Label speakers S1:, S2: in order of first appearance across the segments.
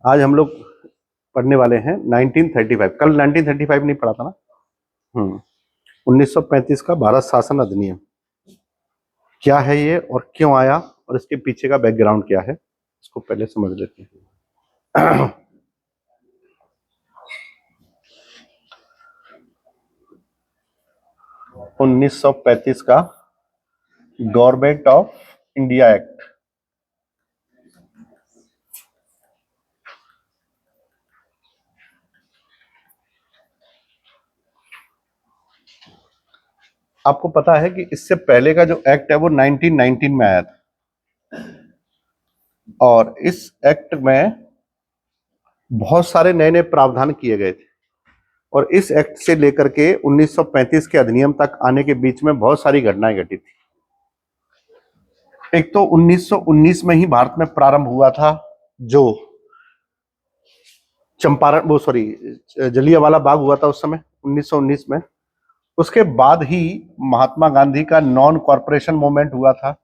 S1: आज हम लोग पढ़ने वाले हैं 1935। कल 1935 नहीं पढ़ा था ना। 1935 का भारत शासन अधिनियम क्या है ये और क्यों आया और इसके पीछे का बैकग्राउंड क्या है, इसको पहले समझ लेते हैं। 1935 का गवर्नमेंट ऑफ इंडिया एक्ट। आपको पता है कि इससे पहले का जो एक्ट है वो 1919 में आया था और इस एक्ट में बहुत सारे नए नए प्रावधान किए गए थे और इस एक्ट से लेकर के 1935 के अधिनियम तक आने के बीच में बहुत सारी घटनाएं घटी थी। एक तो 1919 में ही भारत में प्रारंभ हुआ था जो चंपारण जलियांवाला बाग हुआ था उस समय 1919 में। उसके बाद ही महात्मा गांधी का नॉन कॉरपोरेशन मूवमेंट हुआ था,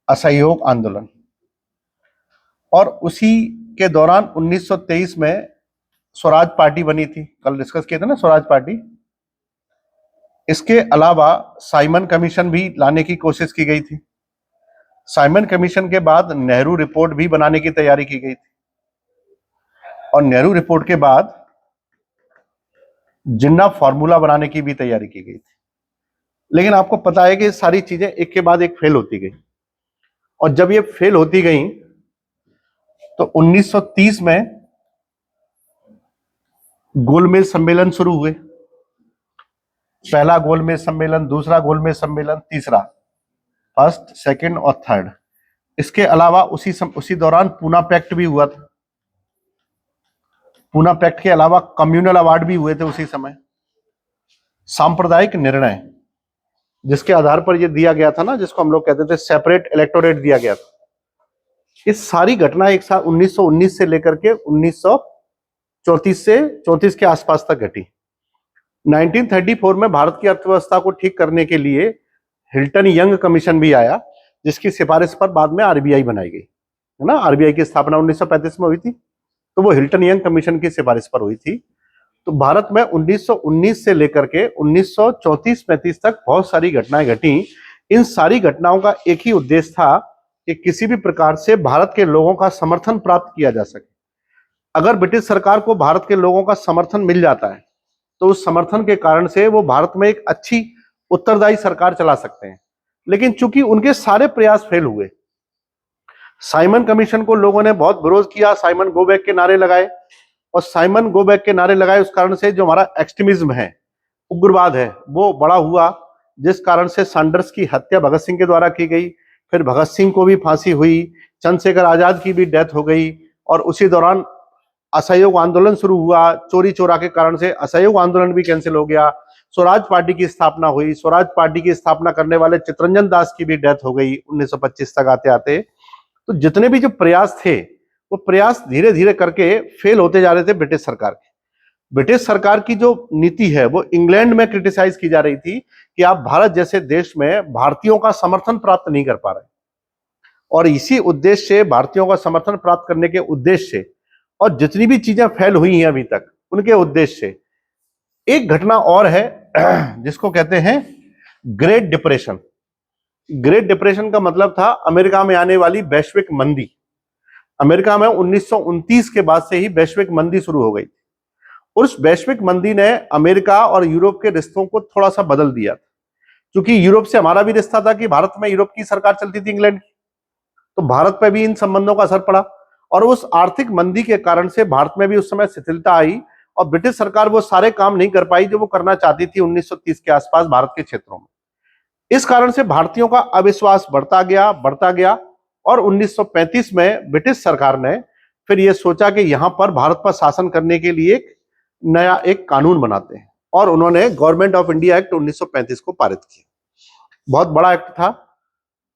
S1: असहयोग आंदोलन, और उसी के दौरान 1923 में स्वराज पार्टी बनी थी। कल डिस्कस किए थे ना स्वराज पार्टी। इसके अलावा साइमन कमीशन भी लाने की कोशिश की गई थी। साइमन कमीशन के बाद नेहरू रिपोर्ट भी बनाने की तैयारी की गई थी और नेहरू रिपोर्ट के बाद जिन्ना फॉर्मूला बनाने की भी तैयारी की गई थी। लेकिन आपको पता है कि सारी चीजें एक के बाद एक फेल होती गई और जब ये फेल होती गई तो 1930 में गोलमेज सम्मेलन शुरू हुए। पहला गोलमेज सम्मेलन, दूसरा गोलमेज सम्मेलन, तीसरा, फर्स्ट, सेकंड और थर्ड। इसके अलावा उसी दौरान पूना पैक्ट भी हुआ था। पूना पैक्ट के अलावा कम्युनल अवार्ड भी हुए थे उसी समय। सांप्रदायिक निर्णय जिसके आधार पर यह दिया गया था ना, जिसको हम लोग कहते थे सेपरेट इलेक्टोरेट दिया गया था। ये सारी घटना एक साथ 1919 से लेकर के 1934 के आसपास तक घटी। 1934 में भारत की अर्थव्यवस्था को ठीक करने के लिए हिल्टन यंग कमीशन भी आया, जिसकी सिफारिश पर बाद में आरबीआई बनाई गई, है ना। आरबीआई की स्थापना 1935 में हुई थी, तो वो हिल्टन यंग कमीशन की सिफारिश पर हुई थी। तो भारत में 1919 से लेकर के 1934-35 तक बहुत सारी घटनाएं घटी। इन सारी घटनाओं का एक ही उद्देश्य था कि किसी भी प्रकार से भारत के लोगों का समर्थन प्राप्त किया जा सके। अगर ब्रिटिश सरकार को भारत के लोगों का समर्थन मिल जाता है तो उस समर्थन के कारण से वो भारत में एक अच्छी उत्तरदायी सरकार चला सकते हैं। लेकिन चूंकि उनके सारे प्रयास फेल हुए, साइमन कमीशन को लोगों ने बहुत विरोध किया, साइमन गो बैक के नारे लगाए, और साइमन गो बैक के नारे लगाए उस कारण से जो हमारा एक्सट्रीमिज्म है, उग्रवाद है, वो बड़ा हुआ, जिस कारण से सैंडर्स की हत्या भगत सिंह के द्वारा की गई। फिर भगत सिंह को भी फांसी हुई, चंद्रशेखर आजाद की भी डेथ हो गई और उसी दौरान असहयोग आंदोलन शुरू हुआ। चोरी चोरा के कारण से असहयोग आंदोलन भी कैंसिल हो गया। स्वराज पार्टी की स्थापना हुई। स्वराज पार्टी की स्थापना करने वाले चित्तरंजन दास की भी डेथ हो गई 1925 तक आते आते। तो जितने भी जो प्रयास थे वो प्रयास धीरे धीरे करके फेल होते जा रहे थे ब्रिटिश सरकार के। ब्रिटिश सरकार की जो नीति है वो इंग्लैंड में क्रिटिसाइज की जा रही थी कि आप भारत जैसे देश में भारतीयों का समर्थन प्राप्त नहीं कर पा रहे, और इसी उद्देश्य से, भारतीयों का समर्थन प्राप्त करने के उद्देश्य से, और जितनी भी चीजें फेल हुई हैं अभी तक उनके उद्देश्य से, एक घटना और है जिसको कहते हैं ग्रेट डिप्रेशन। ग्रेट डिप्रेशन का मतलब था अमेरिका में आने वाली वैश्विक मंदी। अमेरिका में 1929 के बाद से ही वैश्विक मंदी शुरू हो गई। उस वैश्विक मंदी ने अमेरिका और यूरोप के रिश्तों को थोड़ा सा बदल दिया। क्योंकि यूरोप से हमारा भी रिश्ता था कि भारत में यूरोप की सरकार चलती थी, इंग्लैंड की, तो भारत पर भी इन संबंधों का असर पड़ा और उस आर्थिक मंदी के कारण से भारत में भी उस समय शिथिलता आई और ब्रिटिश सरकार वो सारे काम नहीं कर पाई जो वो करना चाहती थी 1930 के आसपास भारत के क्षेत्रों में। इस कारण से भारतीयों का अविश्वास बढ़ता गया और 1935 में ब्रिटिश सरकार ने फिर ये सोचा कि यहां पर भारत पर शासन करने के लिए एक नया कानून बनाते हैं, और उन्होंने गवर्नमेंट ऑफ इंडिया एक्ट 1935 को पारित किया। बहुत बड़ा एक्ट था,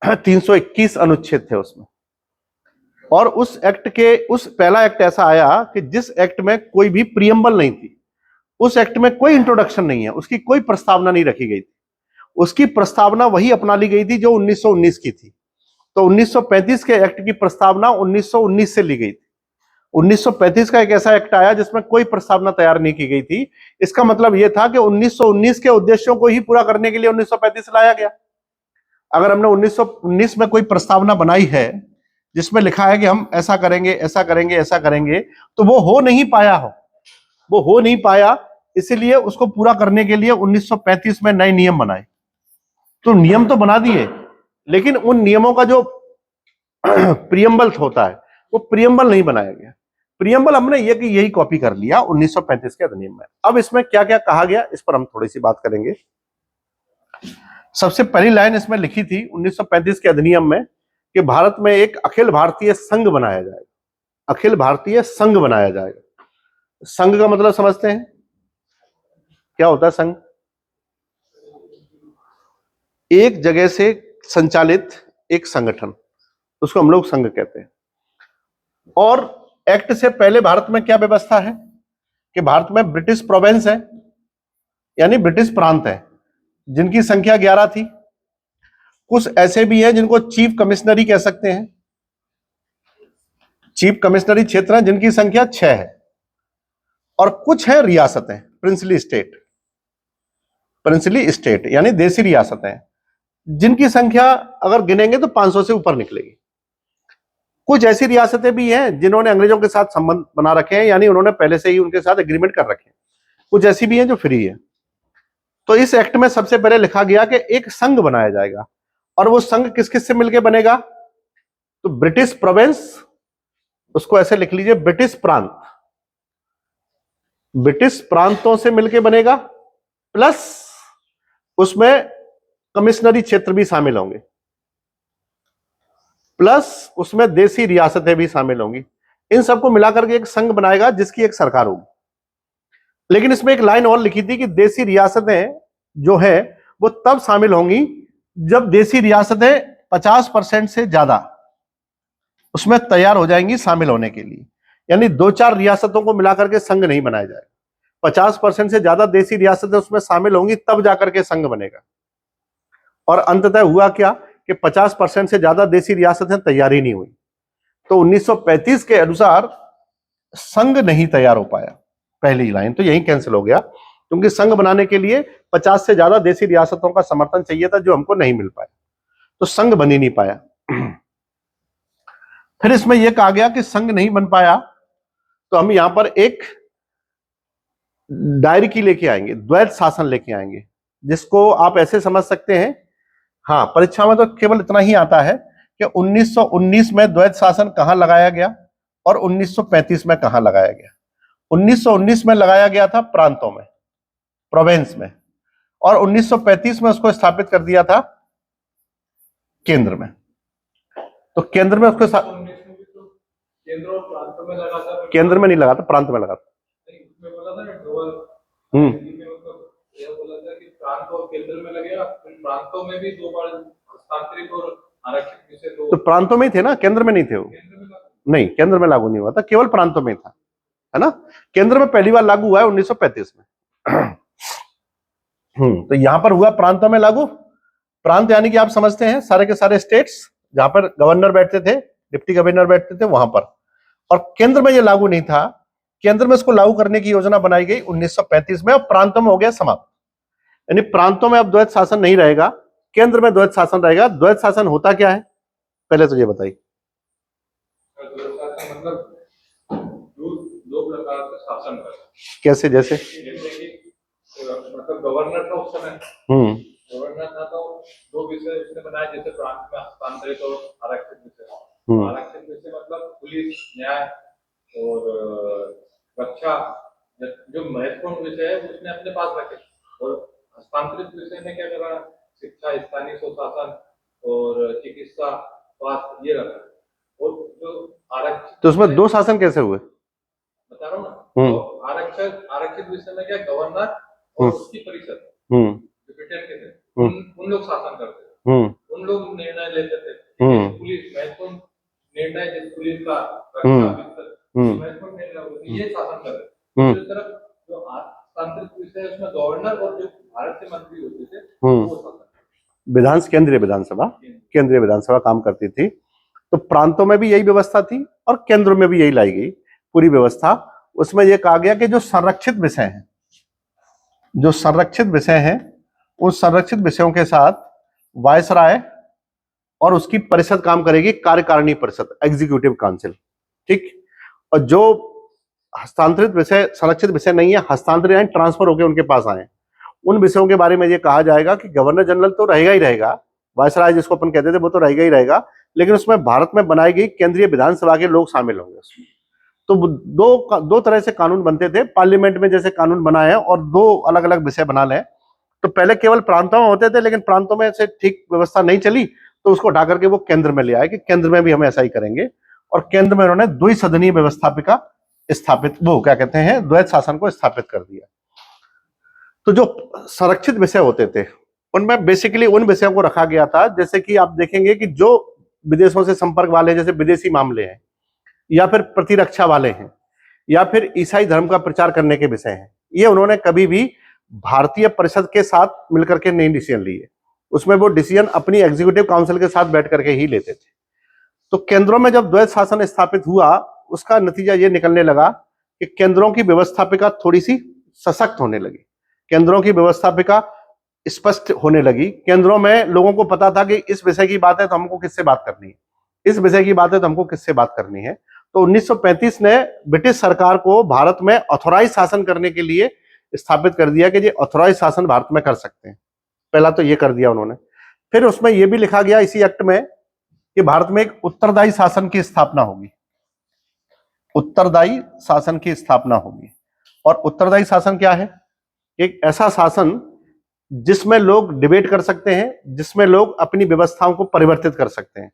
S1: 321 अनुच्छेद थे उसमें। और उस पहला एक्ट ऐसा आया कि जिस एक्ट में कोई भी प्रियम्बल नहीं थी, उस एक्ट में कोई इंट्रोडक्शन नहीं है, उसकी कोई प्रस्तावना नहीं रखी गई थी। उसकी प्रस्तावना वही अपना ली गई थी जो 1919 की थी। तो 1935 के एक्ट की प्रस्तावना 1919 से ली गई थी 1935 का एक ऐसा एक्ट आया जिसमें कोई प्रस्तावना तैयार नहीं की गई थी। इसका मतलब यह था कि 1919 के उद्देश्यों को ही पूरा करने के लिए 1935 लाया गया। अगर हमने 1919 में कोई प्रस्तावना बनाई है जिसमें लिखा है कि हम ऐसा करेंगे, ऐसा करेंगे, ऐसा करेंगे, तो वो हो नहीं पाया वो हो नहीं पाया। इसीलिए उसको पूरा करने के लिए 1935 में नए नियम बनाए। तो नियम तो बना दिए, लेकिन उन नियमों का जो प्रियम्बल होता है वो प्रियम्बल नहीं बनाया गया। प्रियम्बल हमने ये कि यही कॉपी कर लिया 1935 के अधिनियम में। अब इसमें क्या क्या कहा गया इस पर हम थोड़ी सी बात करेंगे। सबसे पहली लाइन इसमें लिखी थी 1935 के अधिनियम में कि भारत में एक अखिल भारतीय संघ बनाया जाएगा। अखिल भारतीय संघ बनाया जाएगा। संघ का मतलब समझते हैं क्या होता है? संघ एक जगह से संचालित एक संगठन, उसको हम लोग संघ कहते हैं। और एक्ट से पहले भारत में क्या व्यवस्था है कि भारत में ब्रिटिश प्रोविंस है, यानी ब्रिटिश प्रांत है, जिनकी संख्या 11 थी। कुछ ऐसे भी हैं जिनको चीफ कमिश्नरी कह सकते हैं। चीफ कमिश्नरी क्षेत्र हैं जिनकी संख्या 6 है। और कुछ है रियासतें, प्रिंसली स्टेट। प्रिंसली स्टेट यानी देसी रियासतें, जिनकी संख्या अगर गिनेंगे तो 500 से ऊपर निकलेगी। कुछ ऐसी रियासतें भी हैं जिन्होंने अंग्रेजों के साथ संबंध बना रखे हैं, यानी उन्होंने पहले से ही उनके साथ एग्रीमेंट कर रखे हैं। कुछ ऐसी भी हैं जो फ्री है। तो इस एक्ट में सबसे पहले लिखा गया कि एक संघ बनाया जाएगा। और वो संघ किस किस से मिलकर बनेगा? तो ब्रिटिश प्रोविंस, उसको ऐसे लिख लीजिए, ब्रिटिश प्रांत, ब्रिटिश प्रांतों से मिलकर बनेगा, प्लस उसमें कमिश्नरी क्षेत्र भी शामिल होंगे, प्लस उसमें देसी रियासतें भी शामिल होंगी। इन सबको मिलाकर के एक संघ बनाएगा जिसकी एक सरकार होगी। लेकिन इसमें एक लाइन और लिखी थी कि देसी रियासतें जो है वो तब शामिल होंगी जब देसी रियासतें 50% से ज्यादा उसमें तैयार हो जाएंगी शामिल होने के लिए। यानी 2-4 रियासतों को मिलाकर के संघ नहीं बनाया जाएगा, 50% से ज्यादा देसी रियासतें उसमें शामिल होंगी तब जाकर के संघ बनेगा। और अंततः हुआ क्या कि 50% से ज्यादा देसी रियासतें तैयार ही नहीं हुई। तो 1935 के अनुसार संघ नहीं तैयार हो पाया। पहली लाइन तो यही कैंसिल हो गया, क्योंकि संघ बनाने के लिए 50 से ज्यादा देसी रियासतों का समर्थन चाहिए था, जो हमको नहीं मिल पाया। तो संघ बन ही नहीं पाया। फिर इसमें यह कहा गया कि संघ नहीं बन पाया तो हम यहां पर एक डायरेक्टली लेके आएंगे, द्वैध शासन लेके आएंगे, जिसको आप ऐसे समझ सकते हैं। हाँ, परीक्षा में तो केवल इतना ही आता है कि 1919 में द्वैध शासन कहां लगाया गया और 1935 में कहां लगाया गया। 1919 में लगाया गया था प्रांतों में, प्रोविंस में, और 1935 में उसको स्थापित कर दिया था केंद्र में। तो केंद्र में उसको केंद्र और प्रांतों में लगा था, केंद्र में नहीं लगा था, प्रांत में लगा था। उसमें बोला था प्रांत और केंद्र में लगेगा, प्रांतों में भी 2 बार हस्तांतरित और आरक्षित विषय। तो प्रांतों में ही थे ना, केंद्र में नहीं थे वो। नहीं, केंद्र में लागू नहीं हुआ था, केवल प्रांतों में था, है ना। केंद्र में पहली बार लागू हुआ है 1935 में। तो यहां पर हुआ प्रांतों में लागू। प्रांत यानी कि आप समझते हैं सारे के सारे स्टेट्स जहां पर गवर्नर बैठते थे, डिप्टी गवर्नर बैठते थे, वहां पर। और केंद्र में यह लागू नहीं था। केंद्र में इसको लागू करने की योजना बनाई गई 1935 में, और प्रांतों में हो गया समाप्त। यानी प्रांतों में अब द्वैध शासन नहीं रहेगा, केंद्र में द्वैध शासन रहेगा। द्वैध शासन होता क्या है पहले तो ये बताइए। मतलब दो प्रकार का शासन है। कैसे? जैसे मतलब गवर्नर था उस समय, गवर्नर था तो 2 विषय उसने बनाए, जैसे प्रांत में हस्तांतरित और आरक्षित विषय। आरक्षित विषय मतलब पुलिस, न्याय और रक्षा, जो महत्वपूर्ण विषय है उसने अपने पास रखे। और हस्तांतरित विषय में क्या करा? शिक्षा, स्थानीय स्वशासन और चिकित्सा, स्वास्थ्य, ये रखा। और जो आरक्षित, तो उसमें 2 शासन कैसे हुए बता रहा हूँ ना। तो आरक्षित विषय में क्या, गवर्नर और उसकी परिषद, जो ब्रिटेन के थे, उन लोग शासन करते थे, उन लोग निर्णय लेते थे। पुलिस महत्वपूर्ण निर्णय, जैसे पुलिस का महत्वपूर्ण निर्णय, ये शासन करते थे। दूसरी तरफ जो हस्तांतरित विषय है उसमें गवर्नर और जो भारत के मंत्री होते थे वो शासन। केंद्रीय विधानसभा काम करती थी। तो प्रांतों में भी यही व्यवस्था थी और केंद्र में भी यही लाई गई। पूरी व्यवस्था, उसमें यह कहा गया कि जो संरक्षित विषय हैं, जो संरक्षित विषय हैं, उन संरक्षित विषयों के साथ वायसराय और उसकी परिषद काम करेगी, कार्यकारिणी परिषद, एग्जीक्यूटिव काउंसिल, ठीक। और जो हस्तांतरित विषय, संरक्षित विषय नहीं है, हस्तांतरित यानी ट्रांसफर होकर उनके पास आए, उन विषयों के बारे में यह कहा जाएगा कि गवर्नर जनरल तो रहेगा ही रहेगा, वायसराय जिसको अपन कहते थे वो तो रहेगा ही रहेगा, लेकिन उसमें भारत में बनाई गई केंद्रीय विधानसभा के लोग शामिल होंगे उसमें। तो दो तरह से कानून बनते थे पार्लियामेंट में, जैसे कानून बनाए हैं, और दो अलग अलग विषय बना लें। तो पहले केवल प्रांतों में होते थे, लेकिन प्रांतों में से ठीक व्यवस्था नहीं चली, तो उसको उठा करके वो केंद्र में ले आए कि केंद्र में भी हम ऐसा ही करेंगे। और केंद्र में उन्होंने द्विसदनीय व्यवस्थापिका स्थापित, वो क्या कहते हैं, द्वैध शासन को स्थापित कर दिया। तो जो संरक्षित विषय होते थे उनमें बेसिकली उन विषयों को रखा गया था, जैसे कि आप देखेंगे कि जो विदेशों से संपर्क वाले, जैसे विदेशी मामले हैं, या फिर प्रतिरक्षा वाले हैं, या फिर ईसाई धर्म का प्रचार करने के विषय हैं, ये उन्होंने कभी भी भारतीय परिषद के साथ मिलकर के नहीं डिसीजन लिए। उसमें वो डिसीजन अपनी एग्जीक्यूटिव काउंसिल के साथ बैठ करके ही लेते थे। तो केंद्रों में जब द्वैध शासन स्थापित हुआ, उसका नतीजा ये निकलने लगा कि केंद्रों की व्यवस्थापिका थोड़ी सी सशक्त होने लगी, केंद्रों की व्यवस्थापिका स्पष्ट होने लगी। केंद्रों में लोगों को पता था कि इस विषय की बात है तो हमको किससे बात करनी है, इस विषय की बात है तो हमको किससे बात करनी है। तो 1935 ने ब्रिटिश सरकार को भारत में ऑथोराइज शासन करने के लिए स्थापित कर दिया कि ये ऑथोराइज शासन भारत में कर सकते हैं। पहला तो ये कर दिया उन्होंने। फिर उसमें यह भी लिखा गया इसी एक्ट में कि भारत में एक उत्तरदायी शासन की स्थापना होगी, उत्तरदायी शासन की स्थापना होगी। और उत्तरदायी शासन क्या है? एक ऐसा शासन जिसमें लोग डिबेट कर सकते हैं, जिसमें लोग अपनी व्यवस्थाओं को परिवर्तित कर सकते हैं।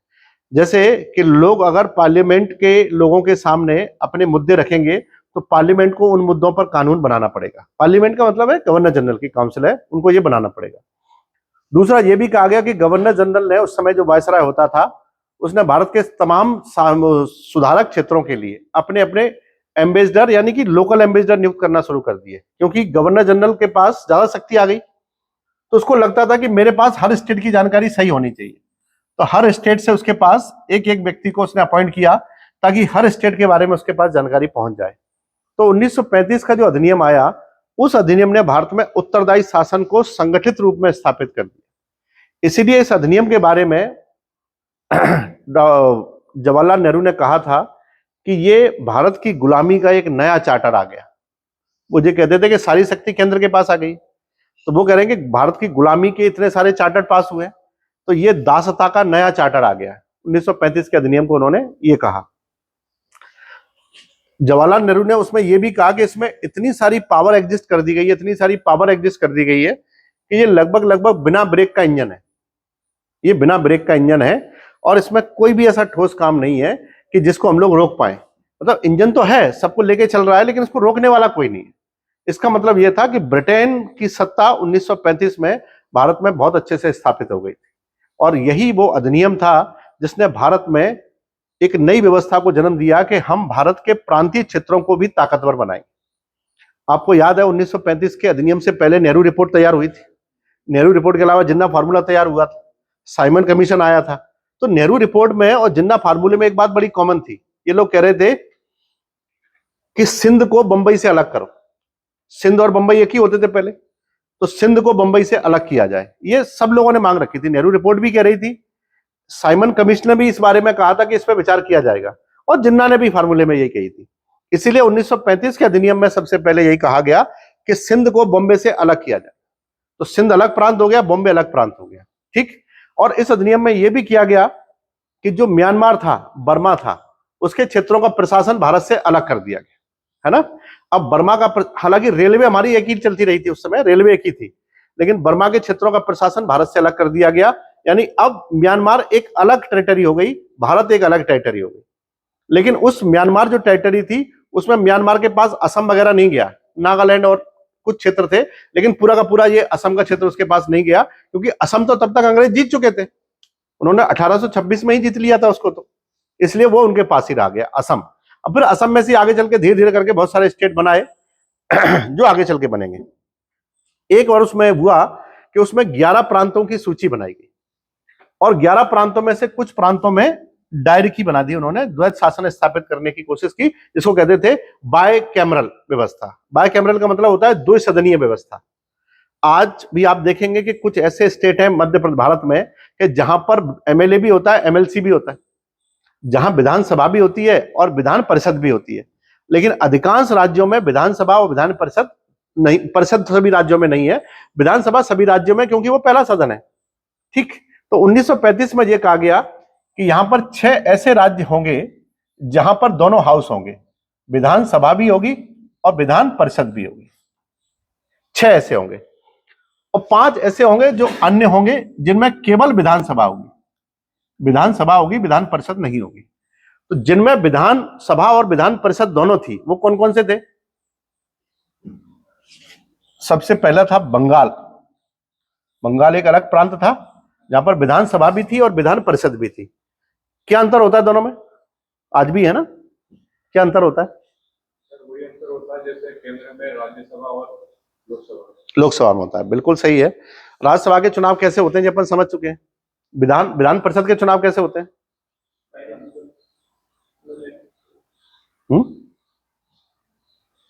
S1: जैसे कि लोग अगर पार्लियामेंट के लोगों के सामने अपने मुद्दे रखेंगे तो पार्लियामेंट को उन मुद्दों पर कानून बनाना पड़ेगा। पार्लियामेंट का मतलब है गवर्नर जनरल की काउंसिल है, उनको ये बनाना पड़ेगा। दूसरा ये भी कहा गया कि गवर्नर जनरल ने उस समय जो वायसराय होता था, उसने भारत के तमाम सुधारक क्षेत्रों के लिए अपने अपने एम्बेसडर यानी कि लोकल एम्बेसडर नियुक्त करना शुरू कर दिए, क्योंकि गवर्नर जनरल के पास ज्यादा शक्ति आ गई। तो उसको लगता था कि मेरे पास हर स्टेट की जानकारी सही होनी चाहिए, तो हर स्टेट से उसके पास एक एक व्यक्ति को उसने अपॉइंट किया ताकि हर स्टेट के बारे में उसके पास जानकारी पहुंच जाए। तो 1935 का जो अधिनियम आया, उस अधिनियम ने भारत में उत्तरदायी शासन को संगठित रूप में स्थापित कर दिया। इसीलिए इस अधिनियम के बारे में जवाहरलाल नेहरू ने कहा था कि ये भारत की गुलामी का एक नया चार्टर आ गया। वो ये कहते थे कि सारी शक्ति केंद्र के पास आ गई, तो वो कह रहे हैं कि भारत की गुलामी के इतने सारे चार्टर पास हुए, तो ये दासता का नया चार्टर आ गया। 1935 के अधिनियम को उन्होंने ये कहा। जवाहरलाल नेहरू ने उसमें यह भी कहा कि इसमें इतनी सारी पावर एग्जिस्ट कर दी गई है, इतनी सारी पावर एग्जिस्ट कर दी गई है कि ये लगभग लगभग बिना ब्रेक का इंजन है, ये बिना ब्रेक का इंजन है, और इसमें कोई भी ऐसा ठोस काम नहीं है कि जिसको हम लोग रोक पाए। मतलब इंजन तो है, सबको लेके चल रहा है, लेकिन इसको रोकने वाला कोई नहीं है। इसका मतलब यह था कि ब्रिटेन की सत्ता 1935 में भारत में बहुत अच्छे से स्थापित हो गई थी, और यही वो अधिनियम था जिसने भारत में एक नई व्यवस्था को जन्म दिया कि हम भारत के प्रांतीय क्षेत्रों को भी ताकतवर बनाएंगे। आपको याद है 1935 के अधिनियम से पहले नेहरू रिपोर्ट तैयार हुई थी। नेहरू रिपोर्ट के अलावा जिन्ना फार्मूला तैयार हुआ था, साइमन कमीशन आया था। तो नेहरू रिपोर्ट में और जिन्ना फार्मूले में एक बात बड़ी कॉमन थी, ये लोग कह रहे थे कि सिंध को बंबई से अलग करो। सिंध और बंबई एक ही होते थे पहले, तो सिंध को बंबई से अलग किया जाए, ये सब लोगों ने मांग रखी थी। नेहरू रिपोर्ट भी कह रही थी, साइमन कमीशन ने भी इस बारे में कहा था कि इस पर विचार किया जाएगा, और जिन्ना ने भी फार्मूले में यही कही थी। इसीलिए 1935 के अधिनियम में सबसे पहले यही कहा गया कि सिंध को बॉम्बे से अलग किया जाए। तो सिंध अलग प्रांत हो गया, बॉम्बे अलग प्रांत हो गया, ठीक। और इस अधिनियम में यह भी किया गया कि जो म्यांमार था, बर्मा था, उसके क्षेत्रों का प्रशासन भारत से अलग कर दिया गया, है ना। अब बर्मा का, हालांकि रेलवे हमारी एक ही चलती रही थी उस समय, रेलवे एक ही थी, लेकिन बर्मा के क्षेत्रों का प्रशासन भारत से अलग कर दिया गया। यानी अब म्यांमार एक अलग टेरिटरी हो गई, भारत एक अलग टेरिटरी हो गई। लेकिन उस म्यांमार जो टेरिटरी थी, उसमें म्यांमार के पास असम वगैरह नहीं गया, नागालैंड और कुछ क्षेत्र थे, लेकिन पूरा का पूरा ये असम का क्षेत्र उसके पास नहीं गया, क्योंकि असम तो तब तक अंग्रेज जीत चुके थे। उन्होंने 1826 में ही जीत लिया था उसको, तो इसलिए वो उनके पास ही रह गया असम। अब फिर असम में से आगे चल के धीरे धीरे करके बहुत सारे स्टेट बनाए जो आगे चल के बनेंगे। एक बार उसमें हुआ कि उसमें 11 प्रांतों की सूची बनाई गई, और 11 प्रांतों में से कुछ प्रांतों में डायरेक्ट बना दी उन्होंने, द्वैध शासन स्थापित करने की कोशिश की, जिसको कहते थे बाय कैमरल व्यवस्था। बाय कैमरल का मतलब होता है द्विसदनीय व्यवस्था। आज भी आप देखेंगे कि कुछ ऐसे स्टेट हैं मध्य प्रदेश भारत में कि जहां पर एमएलए भी होता है, एमएलसी भी होता है, जहां विधानसभा भी होती है और विधान परिषद भी होती है। लेकिन अधिकांश राज्यों में विधानसभा और विधान परिषद नहीं, परिषद सभी राज्यों में नहीं है, विधानसभा सभी राज्यों में, क्योंकि वो पहला सदन है। ठीक, तो 1935 में यह कहा गया कि यहां पर 6 ऐसे राज्य होंगे जहां पर दोनों हाउस होंगे, विधानसभा भी होगी और विधान परिषद भी होगी। 6 ऐसे होंगे और 5 ऐसे होंगे जो अन्य होंगे, जिनमें केवल विधानसभा होगी, विधानसभा होगी, विधान परिषद नहीं होगी। तो जिनमें विधानसभा और विधान परिषद दोनों थी, वो कौन कौन से थे? सबसे पहला था बंगाल। बंगाल एक अलग प्रांत था जहां पर विधानसभा भी थी और विधान परिषद भी थी। क्या अंतर होता है दोनों में? आज भी है ना, क्या अंतर होता है?
S2: वही अंतर होता है जैसे केंद्र में राज्यसभा और लोकसभा।
S1: लोकसभा में होता है, बिल्कुल सही है। राज्यसभा के चुनाव कैसे होते हैं, ये अपन समझ चुके हैं। विधान परिषद के चुनाव कैसे होते हैं?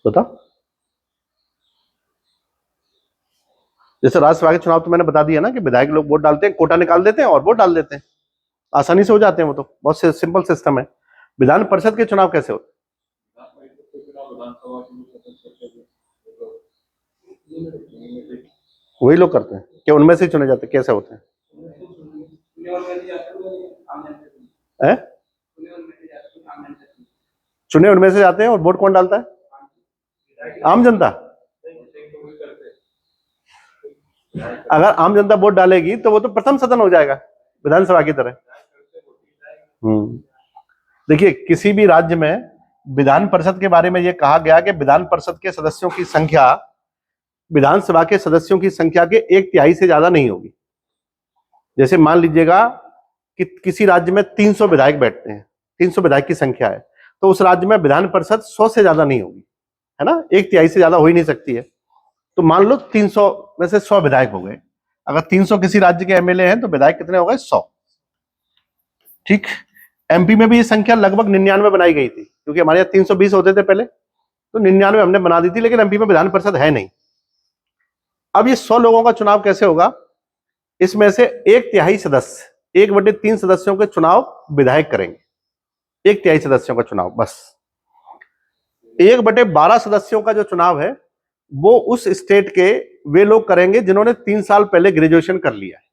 S1: बता। जैसे राज्यसभा के चुनाव तो मैंने बता दिया ना कि विधायक लोग वोट डालते हैं, कोटा निकाल देते हैं और वोट डाल देते हैं, आसानी से हो जाते हैं, वो तो बहुत सिंपल सिस्टम है। विधान परिषद के चुनाव कैसे होते हैं? वही लोग करते हैं क्या? उनमें से चुने जाते, कैसे होते हैं? चुने उनमें से जाते हैं और वोट कौन डालता है? आम जनता। अगर आम जनता वोट डालेगी तो वो तो प्रथम सदन हो जाएगा विधानसभा की तरह। देखिए, किसी भी राज्य में विधान परिषद के बारे में यह कहा गया कि विधान परिषद के सदस्यों की संख्या विधानसभा के सदस्यों की संख्या के 1/3 से ज्यादा नहीं होगी। जैसे मान लीजिएगा कि किसी राज्य में 300 विधायक बैठते हैं, 300 विधायक की संख्या है, तो उस राज्य में विधान परिषद 100 से ज्यादा नहीं होगी, है ना, 1/3 से ज्यादा हो ही नहीं सकती है। तो मान लो 300 में से 100 विधायक हो गए। अगर 300 किसी राज्य के एमएलए हैं तो विधायक कितने हो गए? 100। ठीक, एमपी में भी ये संख्या लगभग 99 बनाई गई थी, क्योंकि हमारे यहाँ 320 होते थे पहले, तो 99 हमने बना दी थी, लेकिन एमपी में विधान परिषद है नहीं। अब ये 100 लोगों का चुनाव कैसे होगा? इसमें से 1/3 सदस्य, 1/3 सदस्यों के चुनाव विधायक करेंगे, 1/3 सदस्यों का चुनाव बस। 1/12 सदस्यों का जो चुनाव है वो उस स्टेट के वे लोग करेंगे जिन्होंने 3 साल पहले ग्रेजुएशन कर लिया है।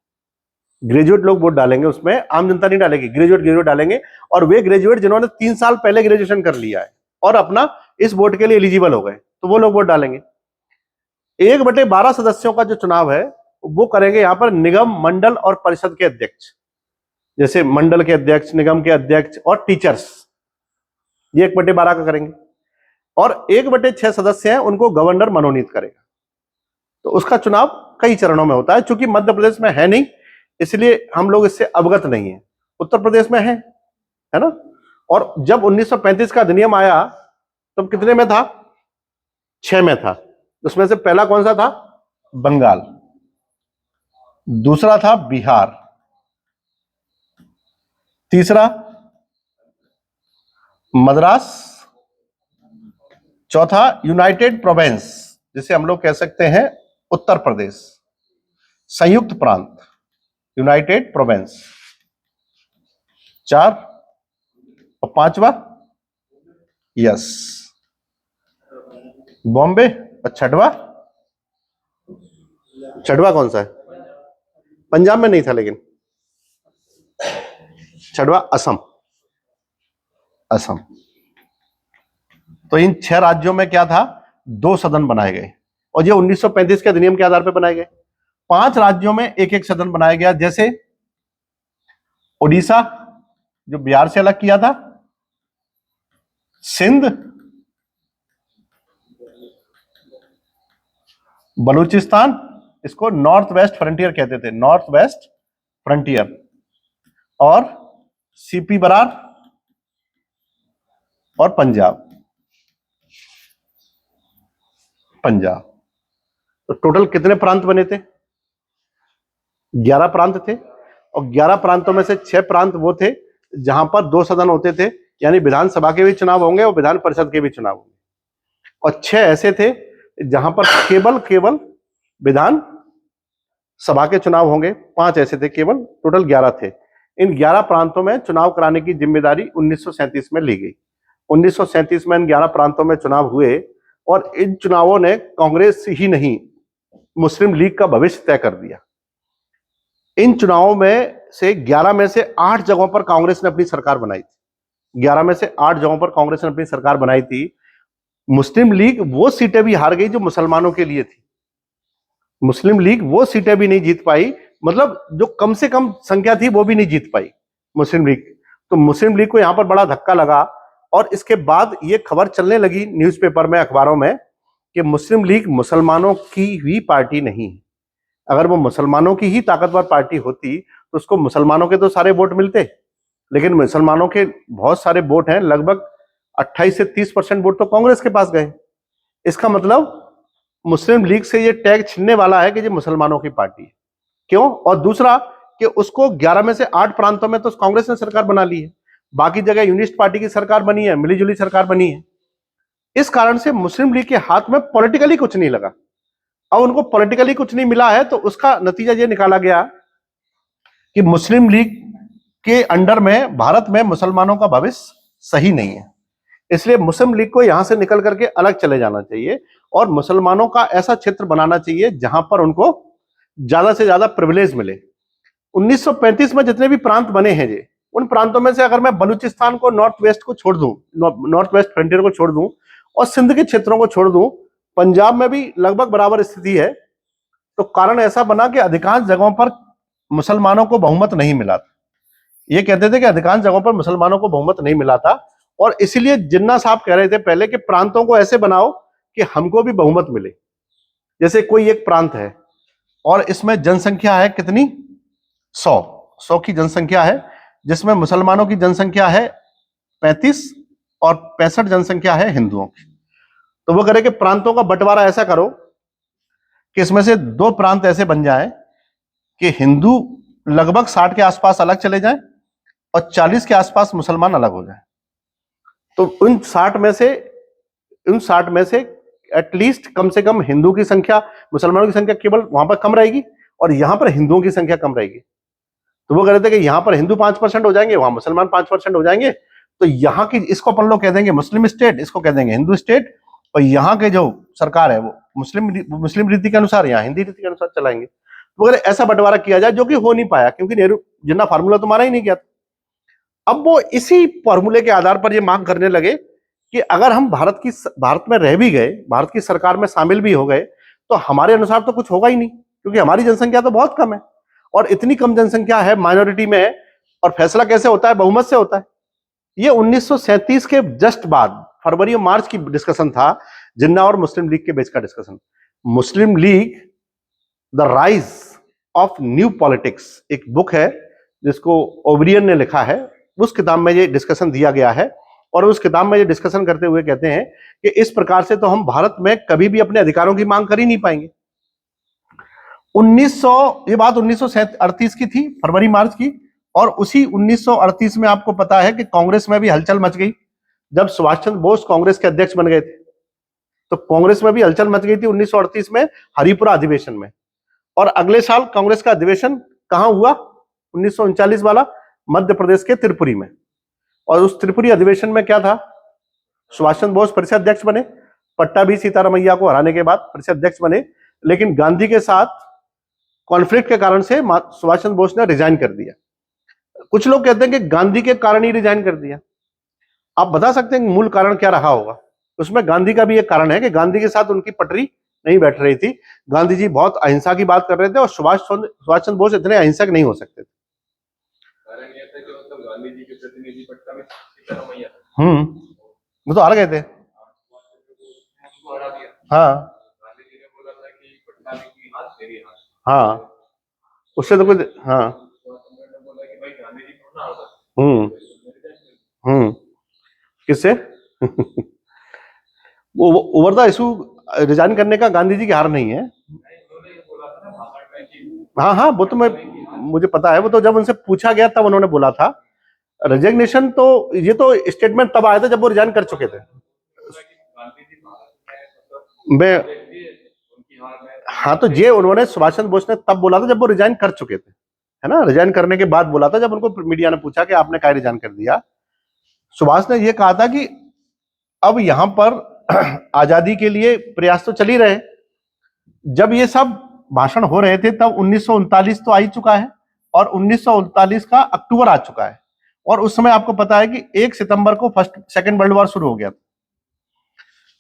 S1: ग्रेजुएट लोग वोट डालेंगे, उसमें आम जनता नहीं डालेगी, ग्रेजुएट डालेंगे, और वे ग्रेजुएट जिन्होंने 3 साल पहले ग्रेजुएशन कर लिया है और अपना इस वोट के लिए एलिजिबल हो गए, तो वो लोग वोट डालेंगे। 1/12 सदस्यों का जो चुनाव है वो करेंगे यहां पर निगम, मंडल और परिषद के अध्यक्ष, जैसे मंडल के अध्यक्ष, निगम के अध्यक्ष और टीचर्स, ये 1/12 का करेंगे। और 1/6 सदस्य हैं, उनको गवर्नर मनोनीत करेगा। तो उसका चुनाव कई चरणों में होता है। चूंकि मध्य प्रदेश में है नहीं, इसलिए हम लोग इससे अवगत नहीं है। उत्तर प्रदेश में है ना। और जब 1935 का अधिनियम आया तब कितने में था? 6 में था। उसमें से पहला कौन सा था? बंगाल, दूसरा था बिहार, तीसरा मद्रास, चौथा यूनाइटेड प्रोविंस, जिसे हम लोग कह सकते हैं उत्तर प्रदेश, संयुक्त प्रांत, यूनाइटेड प्रोविंस, 4, और 5वां यस बॉम्बे, और 6वां कौन सा है? पंजाब में नहीं था, लेकिन 6वां असम। असम। तो इन 6 राज्यों में क्या था? 2 सदन बनाए गए, और ये 1935 के अधिनियम के आधार पर बनाए गए। 5 राज्यों में एक एक सदन बनाया गया, जैसे उड़ीसा जो बिहार से अलग किया था, सिंध, बलूचिस्तान, इसको नॉर्थ वेस्ट फ्रंटियर कहते थे, नॉर्थ वेस्ट फ्रंटियर, और सीपी बरार और पंजाब। तो टोटल कितने प्रांत बने थे? 11 प्रांत थे, और 11 प्रांतों में से 6 प्रांत वो थे जहां पर 2 सदन होते थे, यानी विधानसभा के भी चुनाव होंगे और विधान परिषद के भी चुनाव होंगे, और 6 ऐसे थे जहां पर केवल विधान सभा के चुनाव होंगे, 5 ऐसे थे, केवल टोटल 11 थे। इन 11 प्रांतों में चुनाव कराने की जिम्मेदारी 1937 में ली गई। 1937 में इन 11 प्रांतों में चुनाव हुए और इन चुनावों ने कांग्रेस ही नहीं, मुस्लिम लीग का भविष्य तय कर दिया। इन चुनावों में से 11 में से 8 जगहों पर कांग्रेस ने अपनी सरकार बनाई थी। 11 में से 8 जगहों पर कांग्रेस ने अपनी सरकार बनाई थी। मुस्लिम लीग वो सीटें भी हार गई जो मुसलमानों के लिए थी। मुस्लिम लीग वो सीटें भी नहीं जीत पाई, मतलब जो कम से कम संख्या थी वो भी नहीं जीत पाई मुस्लिम लीग। तो मुस्लिम लीग को यहां पर बड़ा धक्का लगा और इसके बाद ये खबर चलने लगी न्यूज़पेपर में, अखबारों में, कि मुस्लिम लीग मुसलमानों की ही पार्टी नहीं है। अगर वो मुसलमानों की ही ताकतवर पार्टी होती तो उसको मुसलमानों के तो सारे वोट मिलते, लेकिन मुसलमानों के बहुत सारे वोट हैं, लगभग 28 से 30% वोट तो कांग्रेस के पास गए। इसका मतलब मुस्लिम लीग से ये टैग छिनने वाला है कि ये मुसलमानों की पार्टी है। क्यों? और दूसरा कि उसको 11 में से 8 प्रांतों में तो कांग्रेस ने सरकार बना ली है, बाकी जगह यूनिस्ट पार्टी की सरकार बनी है, मिलीजुली सरकार बनी है। इस कारण से मुस्लिम लीग के हाथ में पॉलिटिकली कुछ नहीं लगा। अब उनको पॉलिटिकली कुछ नहीं मिला है तो उसका नतीजा ये निकाला गया कि मुस्लिम लीग के अंडर में भारत में मुसलमानों का भविष्य सही नहीं है। इसलिए मुस्लिम लीग को यहां से निकल करके अलग चले जाना चाहिए और मुसलमानों का ऐसा क्षेत्र बनाना चाहिए जहां पर उनको ज्यादा से ज्यादा प्रिविलेज मिले। 1935 में जितने भी प्रांत बने हैं जे, उन प्रांतों में से अगर मैं बलूचिस्तान को, नॉर्थ वेस्ट को छोड़ दूं, नॉर्थ वेस्ट फ्रंटियर को छोड़ दूं और सिंध के क्षेत्रों को छोड़ दूं, पंजाब में भी लगभग बराबर स्थिति है। तो कारण ऐसा बना कि अधिकांश जगहों पर मुसलमानों को बहुमत नहीं मिला था। ये कहते थे कि अधिकांश जगहों पर मुसलमानों को बहुमत नहीं मिला था और इसीलिए जिन्ना साहब कह रहे थे पहले कि प्रांतों को ऐसे बनाओ कि हमको भी बहुमत मिले। जैसे कोई एक प्रांत है और इसमें जनसंख्या है कितनी, 100 की जनसंख्या है, जिसमें मुसलमानों की जनसंख्या है 35 और 65 जनसंख्या है हिंदुओं की। तो वो करे कि प्रांतों का बंटवारा ऐसा करो कि इसमें से 2 प्रांत ऐसे बन जाएं कि हिंदू लगभग 60 के आसपास अलग चले जाएं और 40 के आसपास मुसलमान अलग हो जाएं। तो उन 60 में से एटलीस्ट कम से कम हिंदू की संख्या, मुसलमानों की संख्या केवल वहां पर कम रहेगी और यहां पर हिंदुओं की संख्या कम रहेगी। तो वो कह रहे थे कि यहां पर हिंदू 5% हो जाएंगे, वहां मुसलमान 5% हो जाएंगे। तो यहाँ की, इसको अपन लोग कह देंगे मुस्लिम स्टेट, इसको कह देंगे हिंदू स्टेट, और यहाँ के जो सरकार है वो मुस्लिम रीति के अनुसार, यहाँ हिंदी रीति के अनुसार चलाएंगे। तो अगर ऐसा बंटवारा किया जाए, जो कि हो नहीं पाया क्योंकि नेहरू जिन्ना फार्मूला तो माना ही नहीं गया था। अब वो इसी फॉर्मूले के आधार पर ये मांग करने लगे कि अगर हम भारत में रह भी गए, भारत की सरकार में शामिल भी हो गए, तो हमारे अनुसार तो कुछ होगा ही नहीं, क्योंकि हमारी जनसंख्या तो बहुत कम है और इतनी कम जनसंख्या है, माइनॉरिटी में है, और फैसला कैसे होता है, बहुमत से होता है। ये 1937 के जस्ट बाद फरवरी और मार्च की डिस्कशन था, जिन्ना और मुस्लिम लीग के बीच का discussion. Muslim league the rise of new politics एक बुक है जिसको ओब्रियन ने लिखा है, उस किताब में ये डिस्कशन दिया गया है और उस किताब में ये डिस्कशन करते हुए कहते हैं कि इस प्रकार से तो हम भारत में कभी भी अपने अधिकारों की मांग कर ही नहीं पाएंगे। 1900, ये बात 1938 की थी, फरवरी मार्च की, और उसी 1938 में आपको पता है कि कांग्रेस में भी हलचल मच गई जब सुभाष चंद्र बोस कांग्रेस के अध्यक्ष बन गए थे। तो कांग्रेस में भी हलचल मच गई थी 1938 में हरिपुरा अधिवेशन में, और अगले साल कांग्रेस का अधिवेशन कहां हुआ, 1939 वाला, मध्य प्रदेश के त्रिपुरी में। और उस त्रिपुरी अधिवेशन में क्या था, सुभाष चंद्र बोस परिषद अध्यक्ष बने, पट्टाभी सीतारामैया को हराने के बाद परिषद अध्यक्ष बने, लेकिन गांधी के साथ कॉन्फ्लिक्ट के कारण से सुभाष चंद्र बोस ने रिजाइन कर दिया। कुछ लोग कहते हैं कि गांधी के कारण ही रिजाइन कर दिया। आप बता सकते हैं मूल कारण क्या रहा होगा? उसमें गांधी का भी एक कारण है कि गांधी के साथ उनकी पटरी नहीं बैठ रही थी। गांधी जी बहुत अहिंसा की बात कर रहे थे और सुभाष चंद्र बोस इतने अहिंसक नहीं हो सकते थे।
S2: कारण यह था कि मतलब गांधी जी के प्रतिनिधि पट्टाभी सीतारामैया,
S1: वो तो हार गए थे।
S2: उसको हरा दिया।
S1: हाँ,
S2: गांधी जी ने बोला था कि पट्टाभी की हाथ तेरी हाथ।
S1: हाँ, उससे तो कुछ, हाँ,
S2: बोला कि भाई गांधी जी को ना होता।
S1: किससे वो ओवर द इशू रिजाइन करने का गांधी जी की हार नहीं है। हाँ हाँ, वो तो मुझे पता है, वो तो जब उनसे पूछा गया तब उन्होंने बोला था। रेजिग्नेशन तो ये तो स्टेटमेंट तब आया था जब वो रिजाइन कर चुके थे।
S2: गांधी जी भारत में
S1: मैं
S2: उनकी हार में
S1: हाँ, तो ये उन्होंने सुभाष चंद्र बोस ने तब बोला था जब वो रिजाइन कर चुके थे, है ना, रिजाइन करने के बाद बोला था, जब उनको मीडिया ने पूछा कि आपने क्या रिजाइन कर दिया। सुभाष ने ये कहा था कि अब यहां पर आजादी के लिए प्रयास तो चल ही रहे। जब ये सब भाषण हो रहे थे तब 1939 तो आ ही चुका है और 1939 का अक्टूबर आ चुका है, और उस समय आपको पता है कि 1 सितंबर को सेकेंड वर्ल्ड वॉर शुरू हो गया था।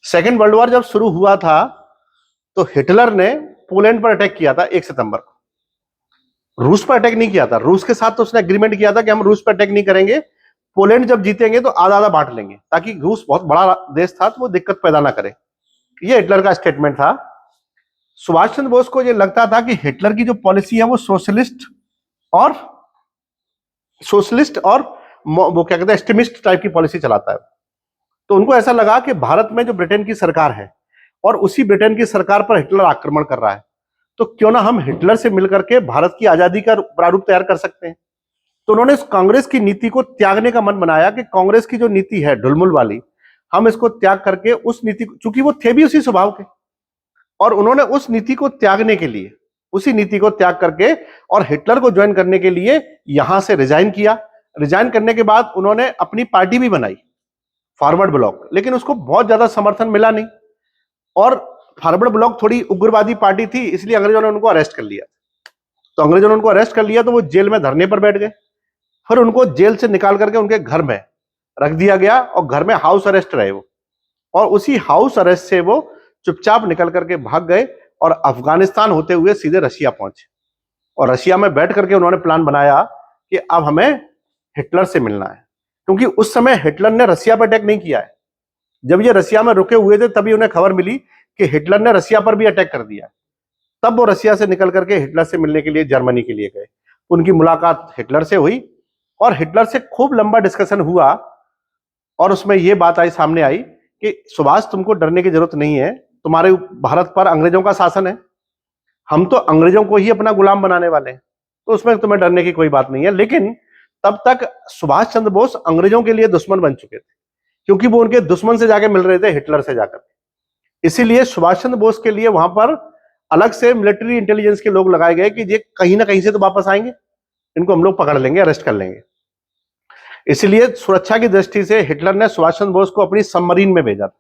S1: सेकेंड वर्ल्ड वॉर जब शुरू हुआ था तो हिटलर ने पोलैंड पर अटैक किया था 1 सितंबर को। रूस पर अटैक नहीं किया था। रूस के साथ तो उसने एग्रीमेंट किया था कि हम रूस पर अटैक नहीं करेंगे, पोलैंड जब जीतेंगे तो आधा आधा बांट लेंगे, ताकि रूस बहुत बड़ा देश था तो वो दिक्कत पैदा ना करे। ये हिटलर का स्टेटमेंट था। सुभाष चंद्र बोस को ये लगता था कि हिटलर की जो पॉलिसी है वो सोशलिस्ट और वो क्या कहते हैं, एक्सट्रीमिस्ट टाइप की पॉलिसी चलाता है। तो उनको ऐसा लगा कि भारत में जो ब्रिटेन की सरकार है और उसी ब्रिटेन की सरकार पर हिटलर आक्रमण कर रहा है, तो क्यों ना हम हिटलर से मिलकर के भारत की आजादी का प्रारूप तैयार कर सकते हैं। तो उन्होंने इस कांग्रेस की नीति को त्यागने का मन बनाया कि कांग्रेस की जो नीति है ढुलमुल वाली, हम इसको त्याग करके उस नीति, चूंकि वो थे भी उसी स्वभाव के, और उन्होंने उस नीति को त्यागने के लिए, उसी नीति को त्याग करके और हिटलर को ज्वाइन करने के लिए यहां से रिजाइन किया। रिजाइन करने के बाद उन्होंने अपनी पार्टी भी बनाई, फॉरवर्ड ब्लॉक, लेकिन उसको बहुत ज्यादा समर्थन मिला नहीं, और फॉरवर्ड ब्लॉक थोड़ी उग्रवादी पार्टी थी, इसलिए अंग्रेजों ने उनको अरेस्ट कर लिया। तो अंग्रेजों ने उनको अरेस्ट कर लिया तो वो जेल में धरने पर बैठ गए। फिर उनको जेल से निकाल करके उनके घर में रख दिया गया और घर में हाउस अरेस्ट रहे वो, और उसी हाउस अरेस्ट से वो चुपचाप निकल करके भाग गए और अफगानिस्तान होते हुए सीधे रशिया पहुंचे। और रशिया में बैठ करके उन्होंने प्लान बनाया कि अब हमें हिटलर से मिलना है, क्योंकि उस समय हिटलर ने रशिया पर अटैक नहीं किया है। जब ये रशिया में रुके हुए थे तभी उन्हें खबर मिली कि हिटलर ने रशिया पर भी अटैक कर दिया। तब वो रशिया से निकल करके हिटलर से मिलने के लिए जर्मनी के लिए गए। उनकी मुलाकात हिटलर से हुई और हिटलर से खूब लंबा डिस्कशन हुआ, और उसमें यह बात आई, सामने आई कि सुभाष, तुमको डरने की जरूरत नहीं है, तुम्हारे भारत पर अंग्रेजों का शासन है, हम तो अंग्रेजों को ही अपना गुलाम बनाने वाले हैं, तो उसमें तुम्हें डरने की कोई बात नहीं है। लेकिन तब तक सुभाष चंद्र बोस अंग्रेजों के लिए दुश्मन बन चुके थे, क्योंकि वो उनके दुश्मन से जाके मिल रहे थे, हिटलर से जाकर। इसीलिए सुभाष चंद्र बोस के लिए वहां पर अलग से मिलिट्री इंटेलिजेंस के लोग लगाए गए कि ये कहीं ना कहीं से तो वापस आएंगे, इनको हम लोग पकड़ लेंगे, अरेस्ट कर लेंगे। इसलिए सुरक्षा की दृष्टि से हिटलर ने सुभाष चंद्र बोस को अपनी सबमरीन में भेजा था,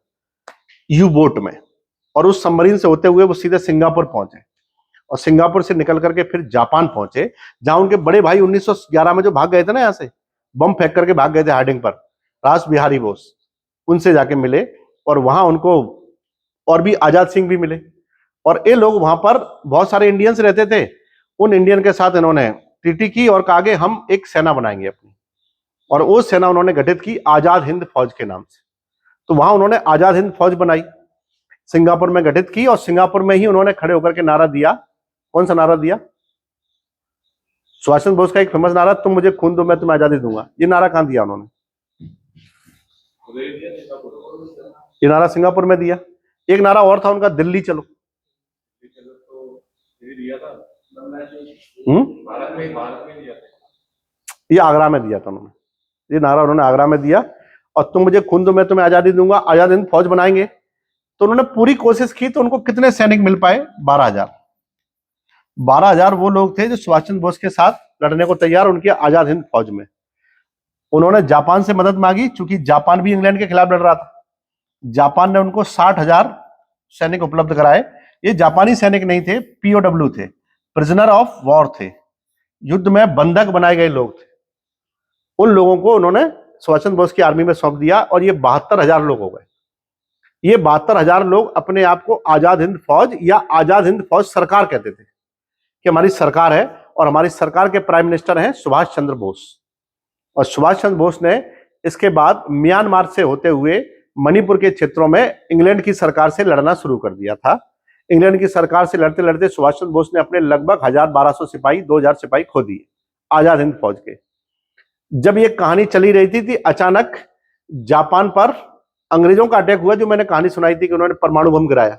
S1: यू बोट में, और उस सबमरीन से होते हुए वो सीधे सिंगापुर पहुंचे, और सिंगापुर से निकल करके फिर जापान पहुंचे, जहां उनके बड़े भाई 1911 में जो भाग गए थे ना, यहां से बम फेंक करके भाग गए थे हार्डिंग पर, रास बिहारी बोस, उनसे जाके मिले, और वहां उनको और भी आजाद सिंह भी मिले। और ये लोग, वहां पर बहुत सारे इंडियंस रहते थे, उन इंडियन के साथ इन्होंने ट्रीटी की और कहा कि हम एक सेना बनाएंगे अपनी, और वो सेना उन्होंने गठित की आजाद हिंद फौज के नाम से। तो वहां उन्होंने आजाद हिंद फौज बनाई, सिंगापुर में गठित की, और सिंगापुर में ही उन्होंने खड़े होकर के नारा दिया। कौन सा नारा दिया? सुभाष चंद्र बोस का एक फेमस नारा, तुम मुझे खून दो मैं तुम्हें आजादी दूंगा। ये नारा कहां दिया उन्होंने? ये नारा सिंगापुर में दिया। एक नारा और था उनका, दिल्ली चलो। ये आगरा में दिया था उन्होंने, ये नारा उन्होंने आगरा में दिया, और तुम मुझे खून दो मैं तुम्हें आजादी दूंगा, आजाद हिंद फौज बनाएंगे। तो उन्होंने पूरी कोशिश की, तो उनको कितने सैनिक मिल पाए? 12,000। 12,000 वो लोग थे जो सुभाष चंद्र बोस के साथ लड़ने को तैयार, उनकी आजाद हिंद फौज में। उन्होंने जापान से मदद मांगी, चूंकि जापान भी इंग्लैंड के खिलाफ लड़ रहा था। जापान ने उनको 60,000 सैनिक उपलब्ध कराए। ये जापानी सैनिक नहीं थे, पीओडब्ल्यू थे, प्रिजनर ऑफ वॉर थे, युद्ध में बंधक बनाए गए लोग थे। उन लोगों को उन्होंने सुभाष चंद्र बोस की आर्मी में सौंप दिया, और ये 72,000 लोग हो गए। ये 72,000 लोग अपने आप को आजाद हिंद फौज या आजाद हिंद फौज सरकार कहते थे, कि हमारी सरकार है, और हमारी सरकार के प्राइम मिनिस्टर हैं सुभाष चंद्र बोस। और सुभाष चंद्र बोस ने इसके बाद म्यांमार से होते हुए मणिपुर के क्षेत्रों में इंग्लैंड की सरकार से लड़ना शुरू कर दिया था। इंग्लैंड की सरकार से लड़ते लड़ते सुभाष चंद्र बोस ने अपने लगभग 1,1200 सिपाही, 2,000 सिपाही खो दिए आजाद हिंद फौज के। जब ये कहानी चली रही थी, अचानक जापान पर अंग्रेजों का अटैक हुआ, जो मैंने कहानी सुनाई थी कि उन्होंने परमाणु बम गिराया।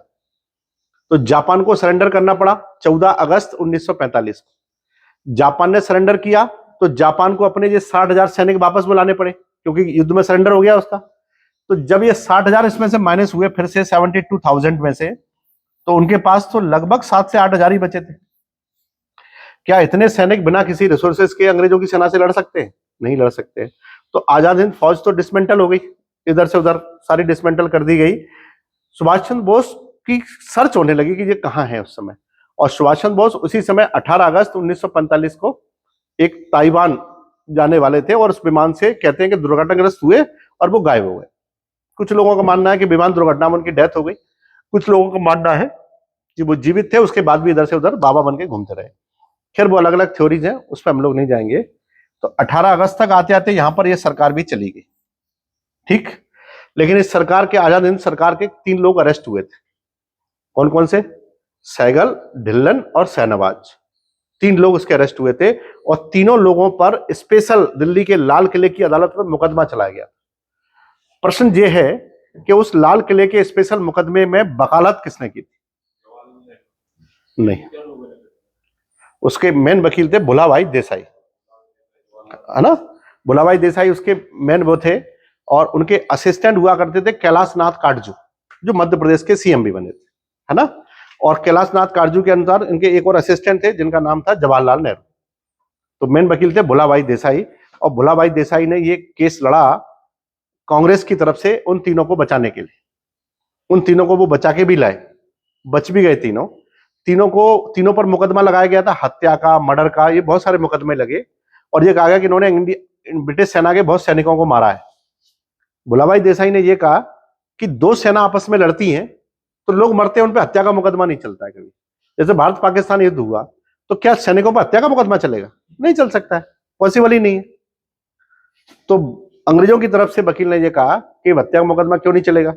S1: तो जापान को सरेंडर करना पड़ा 14 अगस्त 1945 को। जापान ने सरेंडर किया तो जापान को अपने ये 60,000 सैनिक वापस बुलाने पड़े, क्योंकि युद्ध में सरेंडर हो गया उसका। तो जब ये 60,000 इसमें से माइनस हुए फिर से 72,000 में से, तो उनके पास तो लगभग 7 से 8 हजार ही बचे थे। क्या इतने सैनिक बिना किसी रिसोर्सेज के अंग्रेजों की सेना से लड़ सकते हैं? नहीं लड़ सकते। तो आजाद हिंद फौज तो डिसमेंटल हो गई, इधर से उधर सारी डिसमेंटल कर दी गई। सुभाष चंद्र बोस की सर्च होने लगी कि ये कहाँ है उस समय, और सुभाष चंद्र बोस उसी समय 18 अगस्त 1945 को एक ताइवान जाने वाले थे, और उस विमान से कहते हैं कि दुर्घटनाग्रस्त हुए और वो गायब हो गए। कुछ लोगों का मानना है कि विमान दुर्घटना में उनकी डेथ हो गई, कुछ लोगों का मानना है कि वो जीवित थे, उसके बाद भी इधर से उधर बाबा बन के घूमते रहे। खैर वो अलग अलग थ्योरीज हैं, उस पर हम लोग नहीं जाएंगे। तो 18 अगस्त तक आते आते यहां पर यह सरकार भी चली गई, ठीक। लेकिन इस सरकार के, आजाद हिंद सरकार के 3 लोग अरेस्ट हुए थे। कौन कौन से? सहगल, ढिल्लन और शाहनवाज, 3 लोग उसके अरेस्ट हुए थे, और तीनों लोगों पर स्पेशल दिल्ली के लाल किले की अदालत में मुकदमा चलाया गया। प्रश्न यह है कि उस लाल किले के स्पेशल मुकदमे में वकालत किसने की थी? नहीं, उसके मेन वकील थे भुलाभाई देसाई, है ना। भुलाभाई देसाई उसके मेन वो थे, और उनके असिस्टेंट हुआ करते थे कैलाश नाथ काटजू, जो मध्य प्रदेश के सीएम भी बने थे, है ना। और कैलाश नाथ काटजू के अनुसार इनके एक और असिस्टेंट थे जिनका नाम था जवाहरलाल नेहरू। तो मेन वकील थे भुलाभाई देसाई, और भुलाभाई देसाई ने ये केस लड़ा कांग्रेस की तरफ से उन तीनों को बचाने के लिए। उन तीनों को वो बचा के भी लाए, बच भी गए तीनों। तीनों पर मुकदमा लगाया गया था, हत्या का, मर्डर का, ये बहुत सारे मुकदमे लगे, और ये कहा गया कि इन्होंने ब्रिटिश सेना के बहुत सैनिकों को मारा है। भुलाभाई देसाई ने यह कहा कि 2 सेना आपस में लड़ती हैं तो लोग मरते हैं, उन पर हत्या का मुकदमा नहीं चलता है कभी। जैसे भारत पाकिस्तान युद्ध हुआ तो क्या सैनिकों पर हत्या का मुकदमा चलेगा? नहीं चल सकता है, पॉसिबल ही नहीं है। तो अंग्रेजों की तरफ से वकील ने यह कहा कि हत्या का मुकदमा क्यों नहीं चलेगा,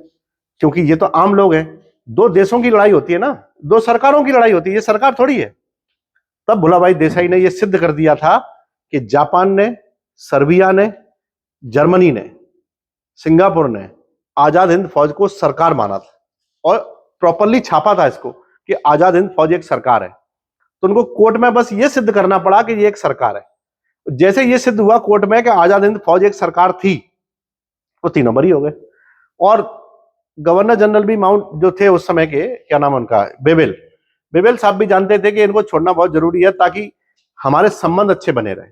S1: क्योंकि ये तो आम लोग हैं। 2 देशों की लड़ाई होती है ना, 2 सरकारों की लड़ाई होती है, ये सरकार थोड़ी है। तब भुलाभाई देसाई ने यह सिद्ध कर दिया था कि जापान ने, सर्बिया ने, जर्मनी ने, सिंगापुर ने आजाद हिंद फौज को सरकार माना था, और प्रॉपरली छापा था इसको कि आजाद हिंद फौज एक सरकार है। तो उनको कोर्ट में बस ये सिद्ध करना पड़ा कि ये एक सरकार है। जैसे ये सिद्ध हुआ कोर्ट में कि आजाद हिंद फौज एक सरकार थी, वो तीनों बरी हो गए। और गवर्नर जनरल भी माउंट जो थे उस समय के, क्या नाम उनका, बेबेल साहब भी जानते थे कि इनको छोड़ना बहुत जरूरी है ताकि हमारे संबंध अच्छे बने रहे।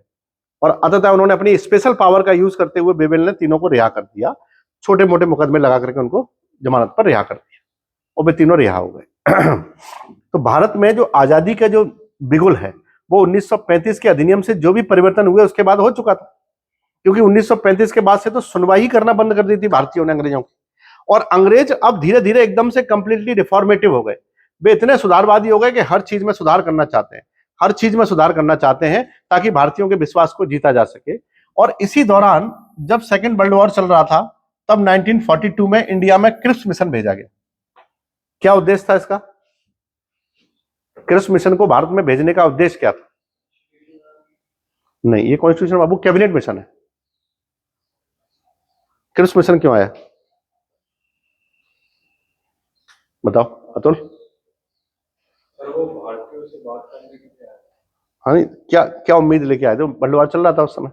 S1: और अंततः उन्होंने अपनी स्पेशल पावर का यूज करते हुए बेबेल ने तीनों को रिहा कर दिया, छोटे मोटे मुकदमे लगा करके उनको जमानत पर रिहा कर दिया, और वे तीनों रिहा हो गए। तो भारत में जो आजादी का जो बिगुल है वो 1935 के अधिनियम से जो भी परिवर्तन हुए उसके बाद हो चुका था, क्योंकि 1935 के बाद से तो सुनवाई करना बंद कर दी थी भारतीयों ने अंग्रेजों की, और अंग्रेज अब धीरे धीरे एकदम से कंप्लीटली रिफॉर्मेटिव हो गए। वे इतने सुधारवादी हो गए कि हर चीज में सुधार करना चाहते हैं, हर चीज में सुधार करना चाहते हैं ताकि भारतीयों के विश्वास को जीता जा सके। और इसी दौरान जब सेकेंड वर्ल्ड वॉर चल रहा था तब 1942 में इंडिया में क्रिप्स मिशन भेजा गया। क्या उद्देश्य था इसका? क्रिप्स मिशन को भारत में भेजने का उद्देश्य क्या था? नहीं, ये कॉन्स्टिट्यूशन बाबू कैबिनेट मिशन है। क्रिप्स मिशन क्यों आया बताओ अतुल?
S2: सर वो भारतीयों से बात करने के लिए आए।
S1: हाँ, क्या क्या उम्मीद लेके आए थे? वर्ल्ड वॉर चल रहा था उस समय,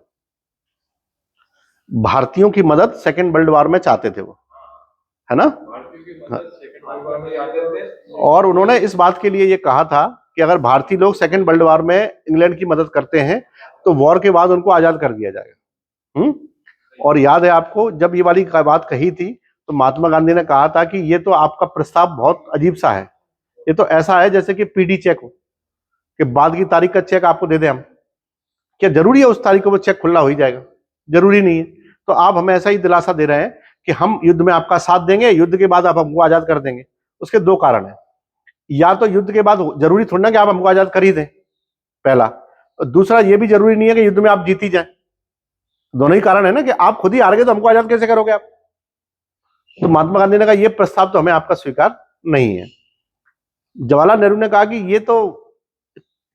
S1: भारतीयों की मदद सेकेंड वर्ल्ड वॉर में चाहते थे वो, है ना।
S2: भारतीयों की मदद सेकंड वर्ल्ड वॉर में आते थे,
S1: और उन्होंने इस बात के लिए ये कहा था कि अगर भारतीय लोग सेकेंड वर्ल्ड वॉर में इंग्लैंड की मदद करते हैं तो वॉर के बाद उनको आजाद कर दिया जाएगा। और याद है आपको जब ये वाली बात कही थी तो महात्मा गांधी ने कहा था कि ये तो आपका प्रस्ताव बहुत अजीब सा है, ये तो ऐसा है जैसे कि पीडी चेक हो, कि बाद की तारीख का चेक आपको दे दें हम। क्या जरूरी है उस तारीख को वो चेक खुला हो ही जाएगा? जरूरी नहीं है। तो आप हमें ऐसा ही दिलासा दे रहे हैं कि हम युद्ध में आपका साथ देंगे, युद्ध के बाद आप हमको आजाद कर देंगे। उसके 2 कारण हैं, या तो युद्ध के बाद जरूरी थोड़ी ना कि आप हमको आजाद कर ही दें, पहला। और दूसरा ये भी जरूरी नहीं है कि युद्ध में आप जीत ही जाए। दोनों ही कारण है ना, कि आप खुद ही हार गए तो हमको आजाद कैसे करोगे आप? तो महात्मा गांधी ने कहा ये प्रस्ताव तो हमें आपका स्वीकार नहीं है। जवाहरलाल नेहरू ने कहा कि ये तो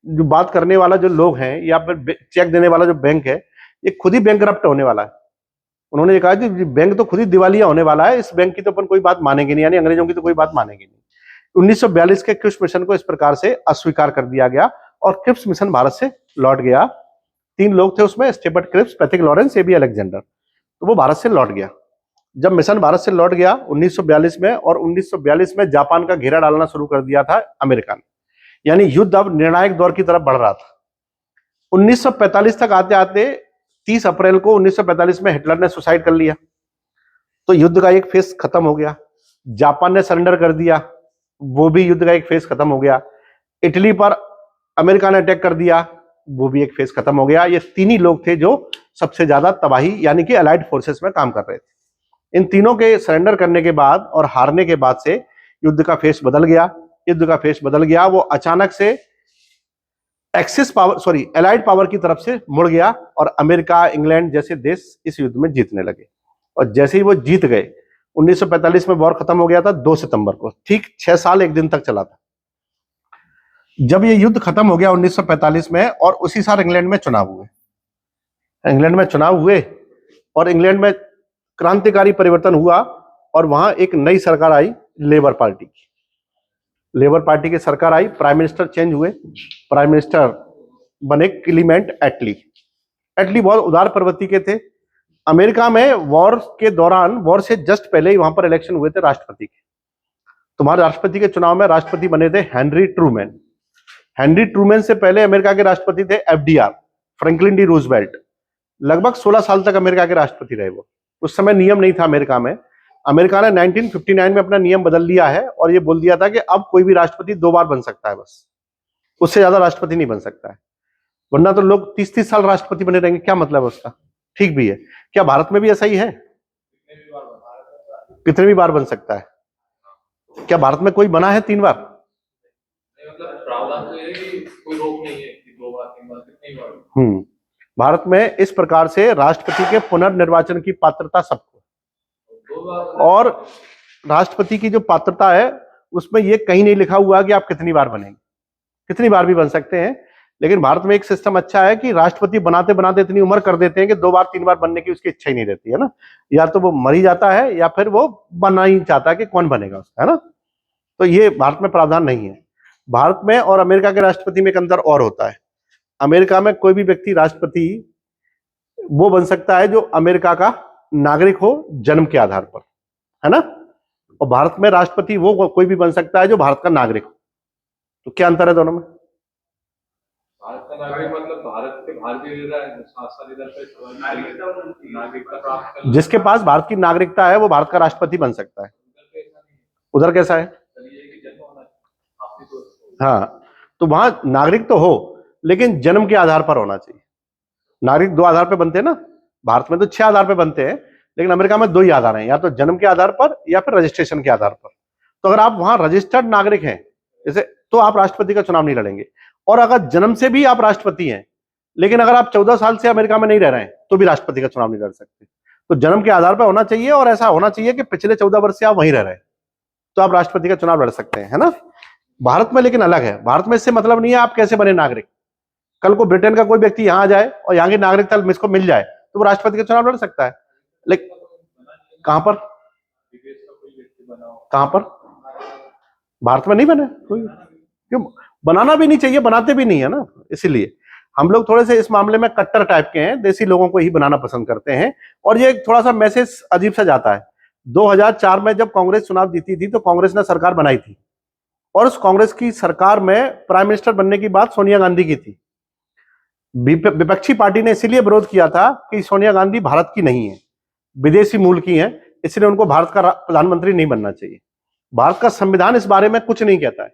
S1: जो बात करने वाला जो लोग हैं या फिर चेक देने वाला जो बैंक है ये खुद ही बैंकरप्ट होने वाला है। उन्होंने ये कहा कि बैंक तो खुद ही दिवालिया होने वाला है, इस बैंक की तो अपन कोई बात मानेंगे नहीं, यानी अंग्रेजों की तो कोई बात मानेंगे नहीं। 1942 के क्रिप्स मिशन को इस प्रकार से अस्वीकार कर दिया गया और क्रिप्स मिशन भारत से लौट गया। 3 लोग थे उसमें, Stafford Cripps, Patrick Lawrence, AB Alexander. तो वो भारत से लौट गया। जब मिशन भारत से लौट गया 1942 में, और 1942 में जापान का घेरा डालना शुरू कर दिया था अमेरिका ने, यानी युद्ध अब निर्णायक दौर की तरफ बढ़ रहा था। 1945 तक आते आते 30 अप्रैल को 1945 में हिटलर ने सुसाइड कर लिया। तो युद्ध का एक फेज खत्म हो गया। जापान ने सरेंडर कर दिया, वो भी युद्ध का एक फेज खत्म हो गया। इटली पर अमेरिका ने अटैक कर दिया, वो भी एक फेज खत्म हो गया। ये 3 ही लोग थे जो सबसे ज्यादा तबाही यानी कि अलाइड फोर्सेस में काम कर रहे थे। इन तीनों के सरेंडर करने के बाद और हारने के बाद से युद्ध का फेस बदल गया। युद्ध का फेस बदल गया, वो अचानक से एक्सिस पावर एलाइड पावर की तरफ से मुड़ गया, और अमेरिका, इंग्लैंड जैसे देश इस युद्ध में जीतने लगे। और जैसे ही वो जीत गए, 1945 में वॉर खत्म हो गया था 2 सितंबर को, ठीक 6 साल 1 दिन तक चला था। जब ये युद्ध खत्म हो गया 1945 में, और उसी साल इंग्लैंड में चुनाव हुए। इंग्लैंड में चुनाव हुए और इंग्लैंड में क्रांतिकारी परिवर्तन हुआ, और वहां एक नई सरकार आई, लेबर पार्टी की। लेबर पार्टी की सरकार आई, प्राइम मिनिस्टर चेंज हुए। प्राइम मिनिस्टर बने क्लीमेंट एटली। एटली बहुत उदार प्रवृत्ति के थे। अमेरिका में वॉर के दौरान, वॉर से जस्ट पहले ही वहां पर इलेक्शन हुए थे राष्ट्रपति के। तुम्हारे राष्ट्रपति के चुनाव में राष्ट्रपति बने थे हेनरी ट्रूमैन। हेनरी ट्रूमैन से पहले अमेरिका के राष्ट्रपति थे एफडीआर, फ्रैंकलिन डी रूजवेल्ट। लगभग 16 साल तक अमेरिका के राष्ट्रपति रहे वो। उस समय नियम नहीं था अमेरिका में। अमेरिका ने 1959 में अपना नियम बदल लिया है, और ये बोल दिया था कि अब कोई भी राष्ट्रपति 2 बार बन सकता है, बस उससे ज्यादा राष्ट्रपति नहीं बन सकता है। वरना तो लोग 30-30 साल राष्ट्रपति बने रहेंगे, क्या मतलब है उसका? ठीक भी है। क्या भारत में भी ऐसा ही है? कितने भी बार बन सकता है? क्या भारत में कोई बना है 3 बार?
S2: मतलब प्रावधान तो ये है कि कोई रोक नहीं है कि 2 बार 3 बार कितनी बार।
S1: भारत में इस प्रकार से राष्ट्रपति के पुनर्निर्वाचन की पात्रता सबको,
S2: 2 बार,
S1: और राष्ट्रपति की जो पात्रता है उसमें ये कहीं नहीं लिखा हुआ कि आप कितनी बार बनेंगे। कितनी बार भी बन सकते हैं, लेकिन भारत में एक सिस्टम अच्छा है कि राष्ट्रपति बनाते बनाते इतनी उम्र कर देते हैं कि 2 बार 3 बार बनने की उसकी इच्छा ही नहीं रहती है ना। या तो वो मर ही जाता है, या फिर वो बनना ही चाहता है कि कौन बनेगा उसका, है ना। तो ये भारत में प्रावधान नहीं है। भारत में और अमेरिका के राष्ट्रपति में एक अंतर और होता है। अमेरिका में कोई भी व्यक्ति राष्ट्रपति वो बन सकता है जो अमेरिका का नागरिक हो जन्म के आधार पर, है ना। और भारत में राष्ट्रपति वो कोई भी बन सकता है जो भारत का नागरिक हो। तो क्या अंतर है दोनों में?
S2: भारत का नागरिक मतलब भारत के बाहर भी रह रहा है, साथ साथ इधर पे नागरिकता प्राप्त कर,
S1: जिसके पास भारत की नागरिकता है वो भारत का राष्ट्रपति बन सकता है। उधर कैसा है? हाँ, तो वहां नागरिक तो हो, लेकिन जन्म के आधार पर होना चाहिए। नागरिक 2 आधार पर बनते हैं ना, भारत में तो 6 आधार पर बनते हैं, लेकिन अमेरिका में 2 ही आधार हैं, या तो जन्म के आधार पर या फिर रजिस्ट्रेशन के आधार पर। तो अगर आप वहां रजिस्टर्ड नागरिक हैं जैसे, तो आप राष्ट्रपति का चुनाव नहीं लड़ेंगे। और अगर जन्म से भी आप राष्ट्रपति हैं, लेकिन अगर आप 14 साल से अमेरिका में नहीं रह रहे हैं, तो भी राष्ट्रपति का चुनाव नहीं लड़ सकते। तो जन्म के आधार पर होना चाहिए, और ऐसा होना चाहिए कि पिछले 14 वर्ष से आप वहीं रह रहे हैं, तो आप राष्ट्रपति का चुनाव लड़ सकते हैं, है ना। भारत में लेकिन अलग है। भारत में इससे मतलब नहीं है आप कैसे बने नागरिक। कल को ब्रिटेन का कोई व्यक्ति यहां आ जाए और यहाँ की नागरिकता इसको मिल जाए, तो वो राष्ट्रपति का चुनाव लड़ सकता है। लेकिन कहां पर? कहां पर? भारत में नहीं बने कोई। क्यों? बनाना भी नहीं चाहिए, बनाते भी नहीं है ना। इसीलिए हम लोग थोड़े से इस मामले में कट्टर टाइप के हैं, देसी लोगों को ही बनाना पसंद करते हैं, और ये थोड़ा सा मैसेज अजीब सा जाता है। 2004 में जब कांग्रेस चुनाव जीती थी, तो कांग्रेस ने सरकार बनाई थी, और उस कांग्रेस की सरकार में प्राइम मिनिस्टर बनने की बात सोनिया गांधी की थी। विपक्षी पार्टी ने इसीलिए विरोध किया था कि सोनिया गांधी भारत की नहीं है, विदेशी मूल की हैं, इसलिए उनको भारत का प्रधानमंत्री नहीं बनना चाहिए। भारत का संविधान इस बारे में कुछ नहीं कहता है।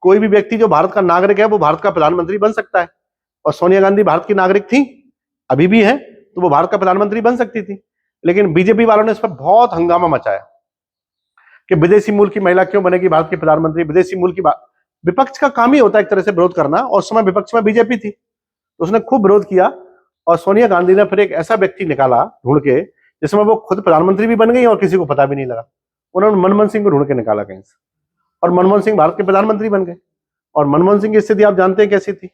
S1: कोई भी व्यक्ति जो भारत का नागरिक है वो भारत का प्रधानमंत्री बन सकता है, और सोनिया गांधी भारत की नागरिक थी, अभी भी है, तो वो भारत का प्रधानमंत्री बन सकती थी। लेकिन बीजेपी वालों ने इस पर बहुत हंगामा मचाया कि विदेशी मूल की महिला क्यों बनेगी भारत की प्रधानमंत्री, विदेशी मूल की बात। विपक्ष का काम ही होता है एक तरह से विरोध करना, और उस समय विपक्ष में बीजेपी थी, तो उसने खूब विरोध किया। और सोनिया गांधी ने फिर एक ऐसा व्यक्ति निकाला ढूंढ के, जिसमें वो खुद प्रधानमंत्री भी बन गई और किसी को पता भी नहीं लगा। उन्होंने मनमोहन सिंह को ढूंढ के निकाला कहीं से, और मनमोहन सिंह भारत के प्रधानमंत्री बन गए। और मनमोहन सिंह की स्थिति आप जानते हैं कैसी थी।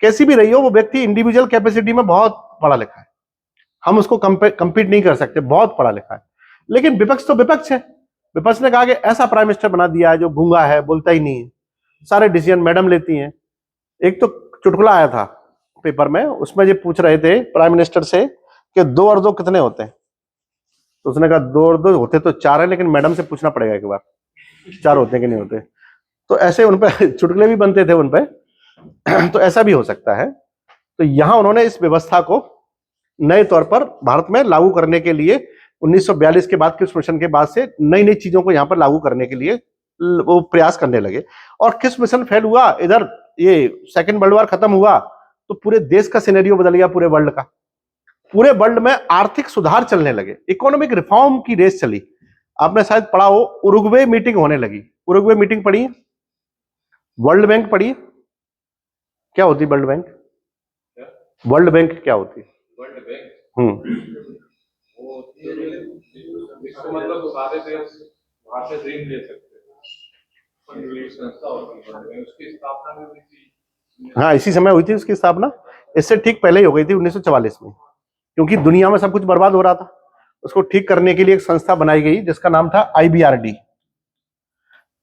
S1: कैसी भी रही हो, वो व्यक्ति इंडिविजुअल कैपेसिटी में बहुत पढ़ा लिखा है, हम उसको कंपीट नहीं कर सकते, बहुत पढ़ा लिखा है। लेकिन विपक्ष तो विपक्ष है। विपक्ष ने कहा कि ऐसा प्राइम मिनिस्टर बना दिया है जो गूंगा है, बोलता ही नहीं है, सारे डिसीजन मैडम लेती हैं। एक तो चुटकुला आया था, पेपर में, उसमें ये पूछ रहे थे प्राइम मिनिस्टर से कि 2 और 2 कितने होते हैं। तो उसने कहा 2 और 2 होते तो 4 है, लेकिन मैडम से पूछना पड़ेगा एक बार 4 होते हैं कि नहीं होते। तो ऐसे उन पे चुटकुले भी बनते थे उन पे। तो ऐसा भी हो सकता है। तो यहां उन्होंने इस व्यवस्था को नए तौर पर भारत में लागू करने के लिए 1942 के बाद क्रिप्स मिशन के बाद से नई नई चीजों को यहां पर लागू करने के लिए वो प्रयास करने लगे। और क्रिप्स मिशन फेल हुआ, इधर ये सेकेंड वर्ल्ड वॉर खत्म हुआ, तो पूरे देश का सिनेरियो बदल गया, पूरे वर्ल्ड का। पूरे वर्ल्ड में आर्थिक सुधार चलने लगे, इकोनॉमिक रिफॉर्म की रेस चली। आपने शायद पढ़ा हो, उरुग्वे मीटिंग होने लगी। उरुग्वे मीटिंग पढ़ी? वर्ल्ड बैंक पढ़ी? क्या होती वर्ल्ड बैंक? वर्ल्ड बैंक क्या होती?
S2: वर्ल्ड बैंक
S1: हम्म
S2: वो इसको मतलब सारे देश वहां से ऋण ले सकते हैं, संस्था होती है, उसकी स्थापना भी हुई थी।
S1: हाँ, इसी समय हुई थी उसकी स्थापना। इससे ठीक पहले ही हो गई थी 1944 में, क्योंकि दुनिया में सब कुछ बर्बाद हो रहा था। उसको ठीक करने के लिए एक संस्था बनाई गई जिसका नाम था IBRD।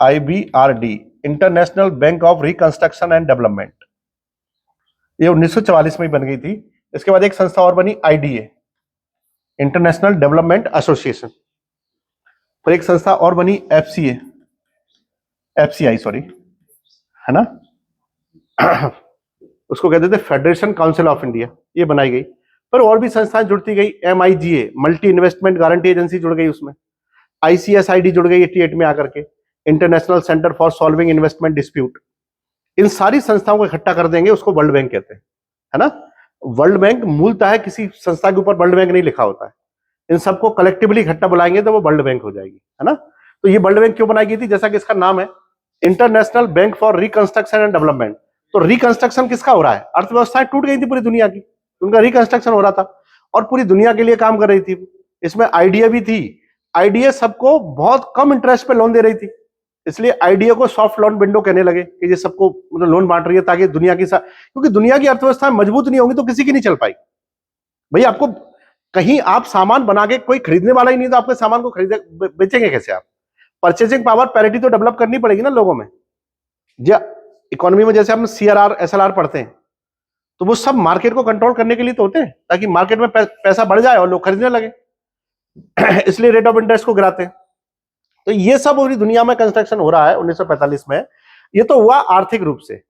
S1: IBRD, international bank of reconstruction and development. ये 1944 में ही बन गई थी। इसके बाद एक संस्था और बनी, IDA, इंटरनेशनल डेवलपमेंट एसोसिएशन। फिर एक संस्था और बनी, FCI सॉरी, है ना। उसको कहते थे फेडरेशन काउंसिल ऑफ इंडिया, ये बनाई गई। पर और भी संस्थाएं जुड़ती गई। MIGA, multi investment guarantee agency जुड़ गई उसमें। ICSID जुड़ गई 88 में आकर के, international centre for solving investment dispute. इन सारी संस्थाओं को इकट्ठा कर देंगे, उसको वर्ल्ड बैंक कहते हैं, है ना। वर्ल्ड बैंक मूलतः है किसी संस्था के ऊपर वर्ल्ड बैंक नहीं लिखा होता है। इन सबको कलेक्टिवली इकट्ठा बुलाएंगे तो वो वर्ल्ड बैंक हो जाएगी, है ना। तो ये वर्ल्ड बैंक क्यों बनाई गई थी? जैसा कि इसका नाम है, international bank for reconstruction and development. तो रिकंस्ट्रक्शन किसका हो रहा है? अर्थव्यवस्थाएं टूट गई थी पूरी दुनिया की, उनका रिकंस्ट्रक्शन हो रहा था और पूरी दुनिया के लिए काम कर रही थी। इसमें आईडीए भी थी। आईडीए सबको बहुत कम इंटरेस्ट पे लोन दे रही थी, इसलिए आईडीए को सॉफ्ट लोन विंडो कहने लगे कि ये सबको मतलब लोन बांट रही है ताकि दुनिया की क्योंकि दुनिया की अर्थव्यवस्था मजबूत नहीं होगी तो किसी की नहीं चल पाई। भाई आपको कहीं आप सामान बना के कोई खरीदने वाला ही नहीं तो आपके सामान को खरीदे बेचेंगे कैसे आप? परचेसिंग पावर पैरिटी तो डेवलप करनी पड़ेगी ना लोगों में। इकोनॉमी में जैसे हम CRR SLR पढ़ते हैं तो वो सब मार्केट को कंट्रोल करने के लिए तो होते हैं ताकि मार्केट में पैसा बढ़ जाए और लोग खरीदने लगे। इसलिए रेट ऑफ इंटरेस्ट को गिराते हैं। तो ये सब पूरी दुनिया में कंस्ट्रक्शन हो रहा है 1945 में। ये तो हुआ आर्थिक रूप से।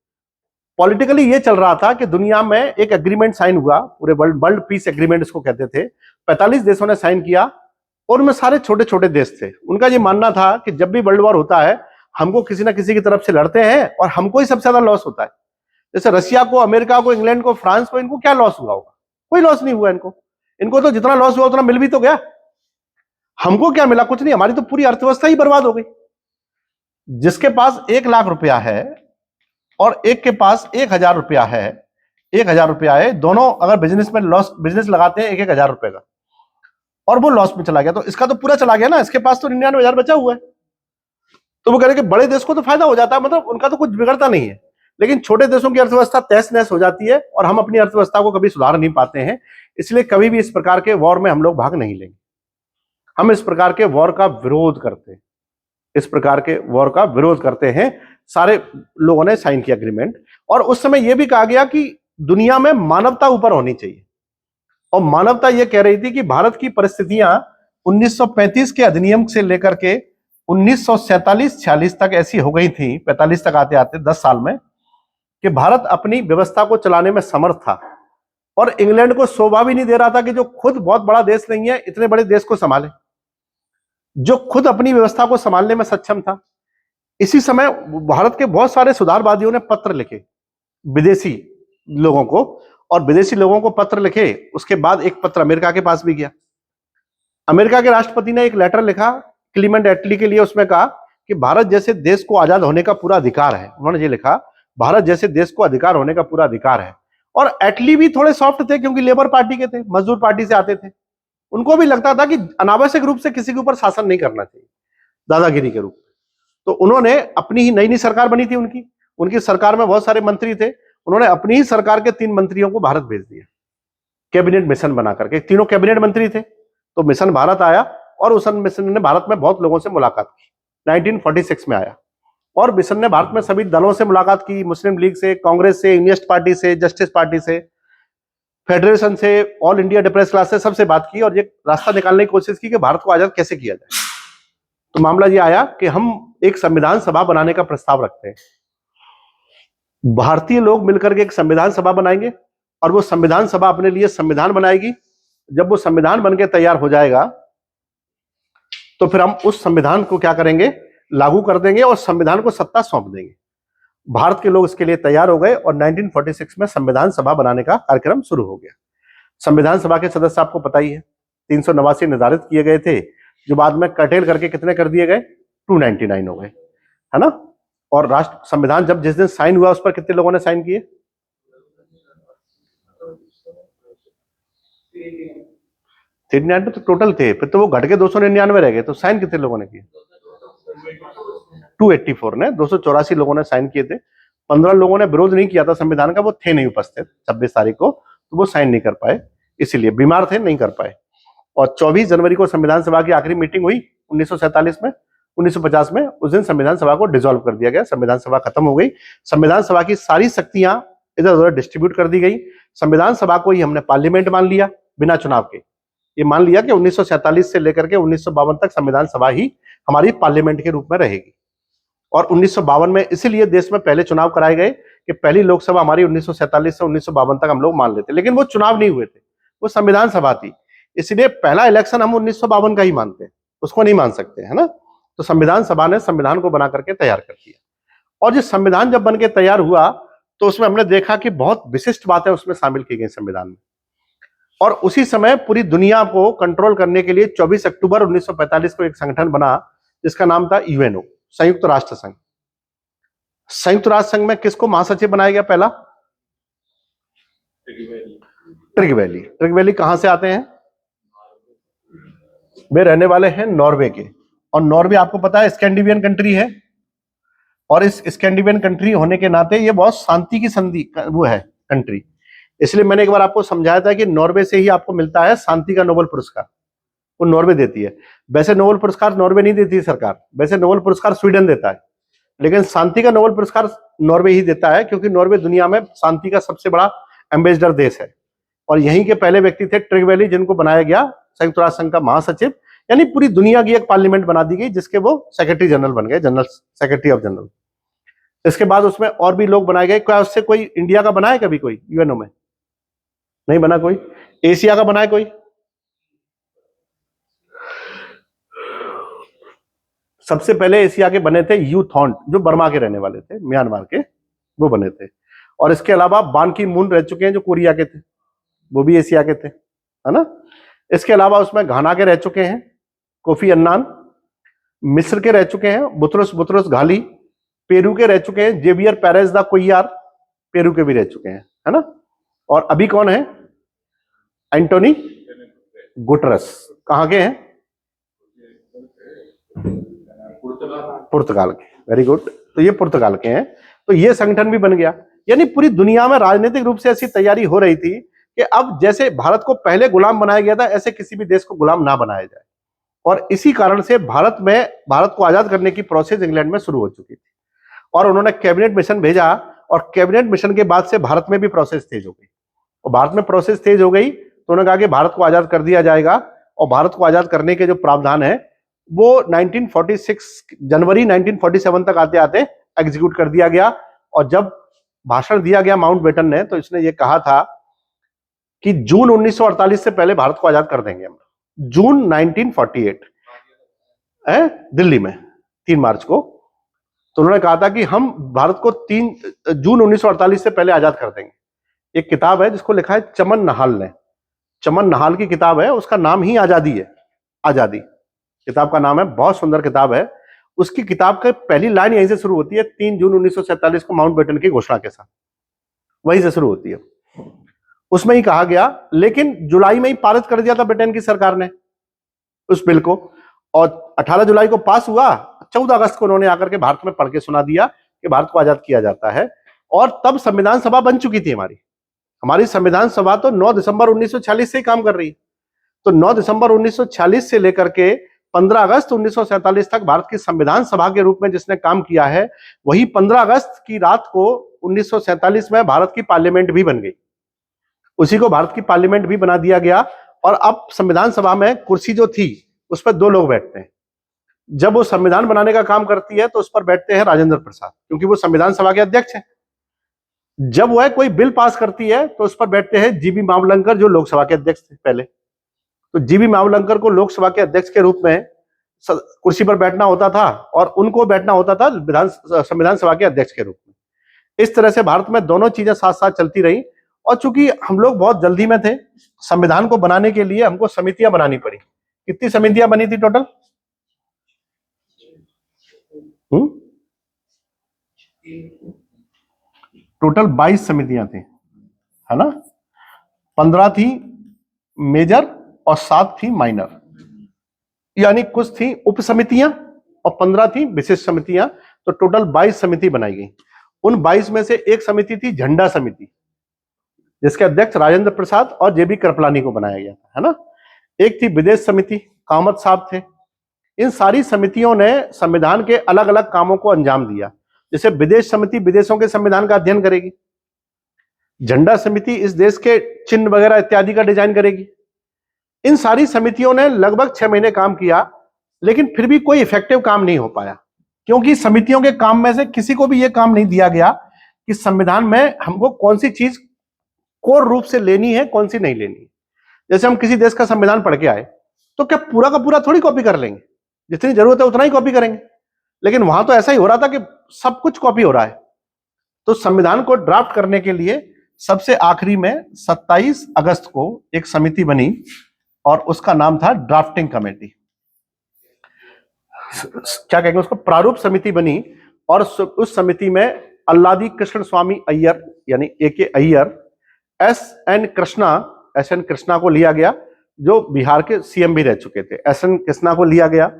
S1: पॉलिटिकली ये चल रहा था कि दुनिया में एक एग्रीमेंट साइन हुआ, पूरे वर्ल्ड पीस एग्रीमेंट इसको कहते थे। 45 देशों ने साइन किया और उनमें सारे छोटे छोटे देश थे। उनका ये मानना था कि जब भी वर्ल्ड वॉर होता है हमको किसी ना किसी की तरफ से लड़ते हैं और हमको ही सबसे ज्यादा लॉस होता है। जैसे रशिया को, अमेरिका को, इंग्लैंड को, फ्रांस को, इनको क्या लॉस हुआ होगा? कोई लॉस नहीं हुआ इनको तो जितना लॉस हुआ उतना मिल भी तो गया। हमको क्या मिला? कुछ नहीं, हमारी तो पूरी अर्थव्यवस्था ही बर्बाद हो गई। जिसके पास 1 लाख रुपया है और एक के पास 1,000 रुपया है, 1,000 रुपया है, दोनों अगर बिजनेस लगाते हैं 1,000 रुपए का और वो लॉस में चला गया तो इसका तो पूरा चला गया ना, इसके पास तो 99,000 बचा हुआ है। तो वो कह रहे कि बड़े देश को तो फायदा हो जाता है, मतलब उनका तो कुछ बिगड़ता नहीं है, लेकिन छोटे देशों की अर्थव्यवस्था तहस नहस हो जाती है और हम अपनी अर्थव्यवस्था को कभी सुधार नहीं पाते हैं। इसलिए कभी भी इस प्रकार के वॉर में हम लोग भाग नहीं लेंगे। हम इस प्रकार के वॉर का विरोध करते हैं, इस प्रकार के वॉर का विरोध करते हैं। सारे लोगों ने साइन किया एग्रीमेंट और उस समय यह भी कहा गया कि दुनिया में मानवता ऊपर होनी चाहिए। और मानवता यह कह रही थी कि भारत की परिस्थितियां 1935 के अधिनियम से लेकर के 1947-46 तक ऐसी हो गई थी, 45 तक आते आते 10 साल में, कि भारत अपनी व्यवस्था को चलाने में समर्थ था और इंग्लैंड को शोभा भी नहीं दे रहा था कि जो खुद बहुत बड़ा देश नहीं है इतने बड़े देश को संभाले, जो खुद अपनी व्यवस्था को संभालने में सक्षम था। इसी समय भारत के बहुत सारे सुधारवादियों ने पत्र लिखे विदेशी लोगों को, और विदेशी लोगों को पत्र लिखे, उसके बाद एक पत्र अमेरिका के पास भी गया। अमेरिका के राष्ट्रपति ने एक लेटर लिखा क्लीमेंट एटली के लिए, उसमें कहा कि भारत जैसे देश को आजाद होने का पूरा अधिकार है। उन्होंने ये लिखा, भारत जैसे देश को अधिकार होने का पूरा अधिकार है। और एटली भी थोड़े सॉफ्ट थे क्योंकि लेबर पार्टी के थे, मजदूर पार्टी से आते थे। उनको भी लगता था कि अनावश्यक रूप से किसी के ऊपर शासन नहीं करना चाहिए दादागिरी के रूप में। तो उन्होंने अपनी ही नई नई सरकार बनी थी, उनकी सरकार में बहुत सारे मंत्री थे, उन्होंने अपनी ही सरकार के 3 मंत्रियों को भारत भेज दिया कैबिनेट मिशन बना करके। तीनों कैबिनेट मंत्री थे, तो मिशन भारत आया और उस मिशन ने भारत में बहुत लोगों से मुलाकात की। 1946 में आया और मिशन ने भारत में सभी दलों से मुलाकात की, मुस्लिम लीग से, कांग्रेस से, यूनिस्ट पार्टी से, जस्टिस पार्टी से, फेडरेशन से, ऑल इंडिया डिप्रेस क्लास से, सबसे बात की और ये रास्ता निकालने की कोशिश की कि भारत को आजाद कैसे किया जाए। तो मामला ये आया कि हम एक संविधान सभा बनाने का प्रस्ताव रखते हैं। भारतीय लोग मिलकर के एक संविधान सभा बनाएंगे और वो संविधान सभा अपने लिए संविधान बनाएगी। जब वो संविधान बनके तैयार हो जाएगा तो फिर हम उस संविधान को क्या करेंगे, लागू कर देंगे और संविधान को सत्ता सौंप देंगे। भारत के लोग इसके लिए तैयार हो गए और 1946 में संविधान सभा बनाने का कार्यक्रम शुरू हो गया। संविधान सभा के सदस्य आपको पता ही है, 389 निर्धारित किए गए थे, जो बाद में कटेल करके कितने कर दिए गए, 299 हो गए, है ना। और राष्ट्र संविधान जब जिस दिन साइन हुआ उस पर कितने लोगों ने साइन किए, 399 तो टोटल थे, फिर तो वो घट के 299 रह गए, तो साइन कितने लोगों ने किए, 284 ने, 284 लोगों ने साइन किए थे। 15 लोगों ने विरोध नहीं किया था संविधान का, वो थे नहीं उपस्थित 26 तारीख को, तो वो साइन नहीं कर पाए, इसीलिए बीमार थे, नहीं कर पाए। और 24 जनवरी को संविधान सभा की आखिरी मीटिंग हुई 1947 में, 1950 में, उस दिन संविधान सभा को डिसॉल्व कर दिया गया, संविधान सभा खत्म हो गई। संविधान सभा की सारी शक्तियां इधर उधर डिस्ट्रीब्यूट कर दी गई। संविधान सभा को ही हमने पार्लियामेंट मान लिया बिना चुनाव के। ये मान लिया कि 1947 से लेकर के 1952 तक संविधान सभा ही हमारी पार्लियामेंट के रूप में रहेगी। और 1952 में इसीलिए देश में पहले चुनाव कराए गए कि पहली लोकसभा हमारी 1947 से 1952 तक हम लोग मान लेते, लेकिन वो चुनाव नहीं हुए थे, वो संविधान सभा थी, इसलिए पहला इलेक्शन हम 1952 का ही मानते हैं, उसको नहीं मान सकते, है ना। तो संविधान सभा ने संविधान को बना करके तैयार कर दिया। और ये संविधान जब बन के तैयार हुआ तो उसमें हमने देखा कि बहुत विशिष्ट बातें उसमें शामिल की गई संविधान में। और उसी समय पूरी दुनिया को कंट्रोल करने के लिए 24 अक्टूबर 1945 को एक संगठन बना जिसका नाम था यूएनओ, संयुक्त राष्ट्र संघ। संयुक्त राष्ट्र संघ में किसको महासचिव बनाया गया पहला, ट्रिग वैली। ट्रिग वैली कहां से आते हैं, वे रहने वाले हैं नॉर्वे के, और नॉर्वे आपको पता है स्कैंडिनेवियन कंट्री है, और इस स्कैंडिनेवियन कंट्री होने के नाते ये बहुत शांति की संधि वो है कंट्री। इसलिए मैंने एक बार आपको समझाया था कि नॉर्वे से ही आपको मिलता है शांति का नोबेल पुरस्कार, वो नॉर्वे देती है। वैसे नोबेल पुरस्कार नॉर्वे नहीं देती है सरकार, वैसे नोबेल पुरस्कार स्वीडन देता है, लेकिन शांति का नोबेल पुरस्कार नॉर्वे ही देता है, क्योंकि नॉर्वे दुनिया में शांति का सबसे बड़ा एम्बेसडर देश है। और यहीं के पहले व्यक्ति थे ट्रिग वैली, जिनको बनाया गया संयुक्त राष्ट्र संघ का महासचिव, यानी पूरी दुनिया की एक पार्लियामेंट बना दी गई जिसके वो सेक्रेटरी जनरल बन गए, जनरल सेक्रेटरी ऑफ जनरल। इसके बाद उसमें और भी लोग बनाए गए। क्या उससे कोई इंडिया का बना है कभी कोई यूएनओ में, नहीं बना कोई। एशिया का बना है कोई, सबसे पहले एशिया के बने थे यू थॉन्ट, जो बर्मा के रहने वाले थे, म्यांमार के, वो बने थे। और इसके अलावा बान की मून रह चुके हैं जो कोरिया के थे, वो भी एशिया के थे, है ना। इसके अलावा उसमें घाना के रह चुके हैं कोफी अन्नान, मिस्र के रह चुके हैं बुतरुस बुतरुस घाली, पेरू के रह चुके हैं जेवियर पेरेज दा कोइयार, पेरू के भी रह चुके हैं, है ना। और अभी कौन है, एंटोनी गुटरस, कहां के हैं, पुर्तगाल के, वेरी गुड। तो ये पुर्तगाल के हैं। तो ये संगठन भी बन गया। यानी पूरी दुनिया में राजनीतिक रूप से ऐसी तैयारी हो रही थी कि अब जैसे भारत को पहले गुलाम बनाया गया था, ऐसे किसी भी देश को गुलाम ना बनाया जाए। और इसी कारण से भारत को आजाद करने की प्रोसेस इंग्लैंड में शुरू हो चुकी थी, और उन्होंने कैबिनेट मिशन भेजा, और कैबिनेट मिशन के बाद से भारत में भी प्रोसेस तेज हो गई। और भारत में प्रोसेस तेज हो गई तो उन्होंने कहा कि भारत को आजाद कर दिया जाएगा, और भारत को आजाद करने के जो प्रावधान है वो 1946 जनवरी 1947 तक आते आते एग्जीक्यूट कर दिया गया। और जब भाषण दिया गया माउंटबेटन ने, तो इसने ये कहा था कि जून 1948 से पहले भारत को आजाद कर देंगे हम। जून 1948 है दिल्ली में 3 मार्च को, तो उन्होंने कहा था कि हम भारत को 3 जून 1948 से पहले आजाद कर देंगे। एक किताब है जिसको लिखा है चमन नहाल ने, चमन नहाल की किताब है, उसका नाम ही आजादी है, आजादी किताब का नाम है, बहुत सुंदर किताब है। उसकी किताब की पहली लाइन यहीं से शुरू होती है, 3 जून 1947 को माउंटबेटन की घोषणा के साथ, वहीं से शुरू होती है। उसमें ही कहा गया, लेकिन जुलाई में ही पारित कर दिया था ब्रिटेन की सरकार ने उस बिल को, और 18 जुलाई को पास हुआ, 14 अगस्त को उन्होंने आकर के भारत में पढ़ के सुना दिया कि भारत को आजाद किया जाता है। और तब संविधान सभा बन चुकी थी हमारी संविधान सभा तो 9 दिसंबर 1946 से ही काम कर रही है। तो 9 दिसंबर 1946 से लेकर के 15 अगस्त 1947 तक भारत की संविधान सभा के रूप में जिसने काम किया है, वही 15 अगस्त की रात को 1947 में भारत की पार्लियामेंट भी बन गई। उसी को भारत की पार्लियामेंट भी बना दिया गया। और अब संविधान सभा में कुर्सी जो थी उस पर 2 लोग बैठते हैं। जब वो संविधान बनाने का काम करती है तो उस पर बैठते हैं राजेंद्र प्रसाद, क्योंकि वो संविधान सभा के अध्यक्ष हैं। जब वह कोई बिल पास करती है तो उस पर बैठते हैं जीबी मावलंकर, जो लोकसभा के अध्यक्ष थे पहले। तो जीबी मावलंकर को लोकसभा के अध्यक्ष के रूप में कुर्सी पर बैठना होता था और उनको बैठना होता था संविधान सभा के अध्यक्ष के रूप में। इस तरह से भारत में दोनों चीजें साथ साथ चलती रही। और चूंकि हम लोग बहुत जल्दी में थे, संविधान को बनाने के लिए हमको समितियां बनानी पड़ी। कितनी समितियां बनी थी टोटल? टोटल 22 समितियां थी, है ना। 15 थी मेजर और 7 थी माइनर, यानी कुछ थी उप समितियां और 15 थी विशेष समितियां। तो टोटल 22 समिति बनाई गई। उन 22 में से एक समिति थी झंडा समिति, जिसके अध्यक्ष राजेंद्र प्रसाद और जेबी कृपलानी को बनाया गया था, है ना। एक थी विदेश समिति, कामत साहब थे। इन सारी समितियों ने संविधान के अलग अलग कामों को अंजाम दिया। जैसे विदेश समिति विदेशों के संविधान का अध्ययन करेगी, झंडा समिति इस देश के चिन्ह वगैरह इत्यादि का डिजाइन करेगी। इन सारी समितियों ने लगभग 6 महीने काम किया, लेकिन फिर भी कोई इफेक्टिव काम नहीं हो पाया, क्योंकि समितियों के काम में से किसी को भी यह काम नहीं दिया गया कि संविधान में हमको कौन सी चीज कोर रूप से लेनी है, कौन सी नहीं लेनी है। जैसे हम किसी देश का संविधान पढ़ के आए तो क्या पूरा का पूरा थोड़ी कॉपी कर लेंगे, जितनी जरूरत है उतना ही कॉपी करेंगे। लेकिन वहां तो ऐसा ही हो रहा था कि सब कुछ कॉपी हो रहा है। तो संविधान को ड्राफ्ट करने के लिए सबसे आखिरी में 27 अगस्त को एक समिति बनी और उसका नाम था ड्राफ्टिंग कमेटी। क्या कहेंगे उसको, प्रारूप समिति बनी। और उस समिति में अल्लादी कृष्ण स्वामी अय्यर यानी AK अय्यर, SN कृष्णा को लिया गया, जो बिहार के CM भी रह चुके थे। SN कृष्णा को लिया गया।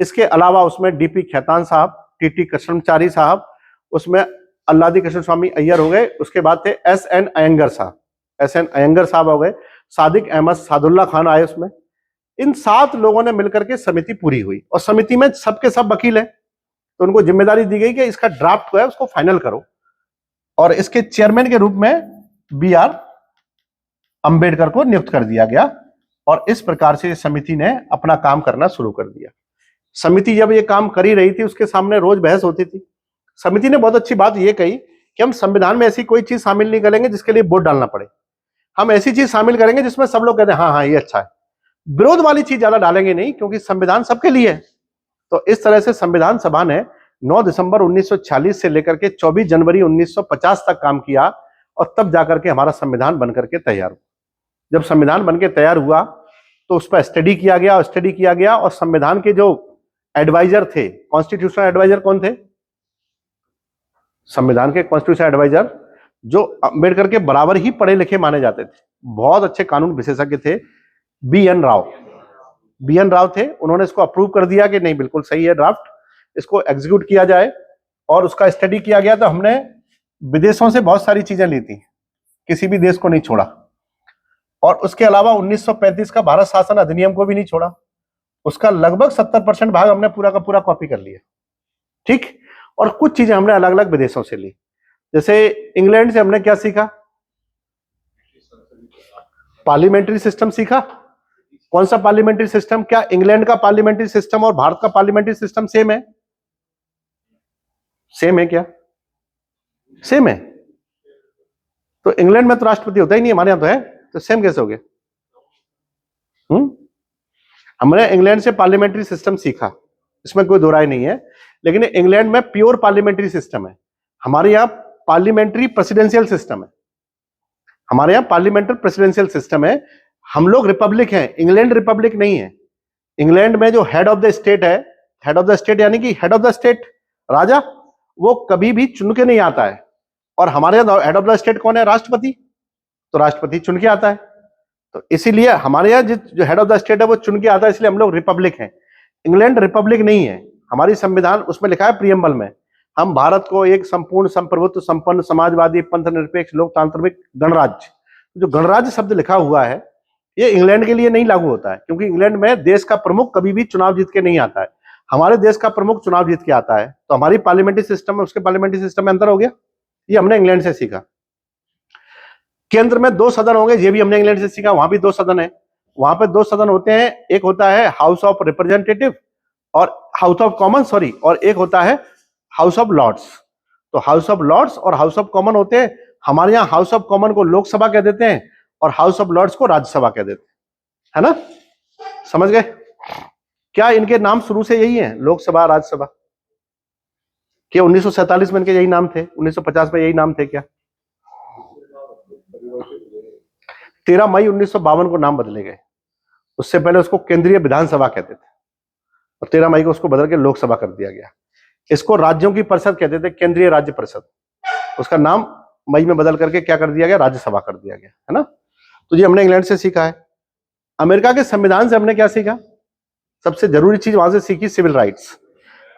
S1: इसके अलावा उसमें DP खेतान साहब, TT कृष्णचारी साहब, उसमें अल्लादी कृष्ण स्वामी अय्यर हो गए। उसके बाद थे SN अयंगर साहब हो गए। सादिक अहमद सादुल्ला खान आए उसमें। इन 7 लोगों ने मिलकर के समिति पूरी हुई। और समिति में सबके सब वकील हैं, तो उनको जिम्मेदारी दी गई कि इसका ड्राफ्ट जो है उसको फाइनल करो। और इसके चेयरमैन के रूप में BR अंबेडकर को नियुक्त कर दिया गया। और इस प्रकार से समिति ने अपना काम करना शुरू कर दिया। समिति जब ये काम कर ही रही थी, उसके सामने रोज बहस होती थी। समिति ने बहुत अच्छी बात ये कही कि हम संविधान में ऐसी कोई चीज शामिल नहीं करेंगे जिसके लिए वोट डालना पड़े। हम ऐसी चीज शामिल करेंगे जिसमें सब लोग कहते हैं हाँ हाँ ये अच्छा है। विरोध वाली चीज ज्यादा डालेंगे नहीं, क्योंकि संविधान सबके लिए है। तो इस तरह से संविधान सभा ने 9 दिसंबर 1946 से लेकर के 24 जनवरी 1950 तक काम किया। और तब जाकर के हमारा संविधान बनकर के तैयार हुआ। जब संविधान बनकर तैयार हुआ तो उस पर स्टडी किया गया और संविधान के जो एडवाइजर थे, कॉन्स्टिट्यूशनल एडवाइजर कौन थे? संविधान के कॉन्स्टिट्यूशनल एडवाइजर जो अंबेडकर के बराबर ही पढ़े लिखे माने जाते थे, बहुत अच्छे कानून विशेषज्ञ थे, BN राव थे। उन्होंने इसको अप्रूव कर दिया कि नहीं बिल्कुल सही है ड्राफ्ट, इसको एग्जीक्यूट किया जाए। और उसका स्टडी किया गया। तो हमने विदेशों से बहुत सारी चीजें ली थी, किसी भी देश को नहीं छोड़ा। और उसके अलावा 1935 का भारत शासन अधिनियम को भी नहीं छोड़ा। उसका लगभग 70% भाग हमने पूरा का पूरा कॉपी कर लिया, ठीक। और कुछ चीजें हमने अलग अलग विदेशों से ली। जैसे इंग्लैंड से हमने क्या सीखा? पार्लियामेंट्री सिस्टम सीखा। कौन सा पार्लियामेंट्री सिस्टम? क्या इंग्लैंड का पार्लियामेंट्री सिस्टम और भारत का पार्लियामेंट्री सिस्टम सेम है? सेम है क्या? सेम है। तो इंग्लैंड में तो राष्ट्रपति होता ही नहीं, हमारे यहां तो है, तो सेम कैसे हो गया? हमने इंग्लैंड से पार्लियामेंट्री सिस्टम सीखा, इसमें कोई दो राय नहीं है। लेकिन इंग्लैंड में प्योर पार्लियामेंट्री सिस्टम है, हमारे यहां पार्लियामेंट्री प्रेसिडेंशियल सिस्टम है। हमारे यहां पार्लियामेंट्री प्रेसिडेंशियल सिस्टम है। हम लोग रिपब्लिक हैं, इंग्लैंड रिपब्लिक नहीं है। इंग्लैंड में जो हेड ऑफ द स्टेट है, हेड ऑफ द स्टेट यानी कि हेड ऑफ द स्टेट राजा, वो कभी भी चुन के नहीं आता है। और हमारे यहां हेड ऑफ द स्टेट कौन है? राष्ट्रपति। तो राष्ट्रपति चुन के आता है। तो इसीलिए हमारे यहाँ जो हेड ऑफ द स्टेट है वो चुन के आता है, इसलिए हम लोग रिपब्लिक हैं। इंग्लैंड रिपब्लिक नहीं है। हमारी संविधान उसमें लिखा है प्रियम्बल में, हम भारत को एक संपूर्ण संप्रभुत्व संपन्न समाजवादी पंथ निरपेक्ष लोकतांत्रिक गणराज्य, जो गणराज्य शब्द लिखा हुआ है ये इंग्लैंड के लिए नहीं लागू होता है, क्योंकि इंग्लैंड में देश का प्रमुख कभी भी चुनाव जीत के नहीं आता है। हमारे देश का प्रमुख चुनाव जीत के आता है। तो हमारी पार्लियामेंट्री सिस्टम में उसके पार्लियामेंट्री सिस्टम में अंतर हो गया। ये हमने इंग्लैंड से सीखा। केंद्र में 2 सदन होंगे, ये भी हमने इंग्लैंड से सीखा, वहां भी 2 सदन है। वहां पे 2 सदन होते हैं, एक होता है हाउस ऑफ रिप्रेजेंटेटिव और हाउस ऑफ कॉमन, सॉरी, और एक होता है हाउस ऑफ लॉर्ड्स। तो हाउस ऑफ लॉर्ड्स और हाउस ऑफ कॉमन होते हैं। हमारे यहाँ हाउस ऑफ कॉमन को लोकसभा कह देते हैं और हाउस ऑफ लॉर्ड्स को राज्यसभा कह देते हैं, है ना? समझ गए? क्या इनके नाम शुरू से यही है, लोकसभा, राज्यसभा? क्या 1947 में इनके यही नाम थे? 1950 में यही नाम थे क्या? 13 मई 1952 को नाम बदले गए। उससे पहले उसको केंद्रीय विधानसभा कहते थे और 13 मई को उसको बदल के लोकसभा कर दिया गया। इसको राज्यों की परिषद कहते थे, केंद्रीय राज्य परिषद। उसका नाम मई में बदल करके क्या कर दिया गया, राज्यसभा कर दिया गया, है ना? तो ये हमने इंग्लैंड से सीखा है। अमेरिका के संविधान से हमने क्या सीखा? सबसे जरूरी चीज वहां से सीखी, सिविल राइट्स।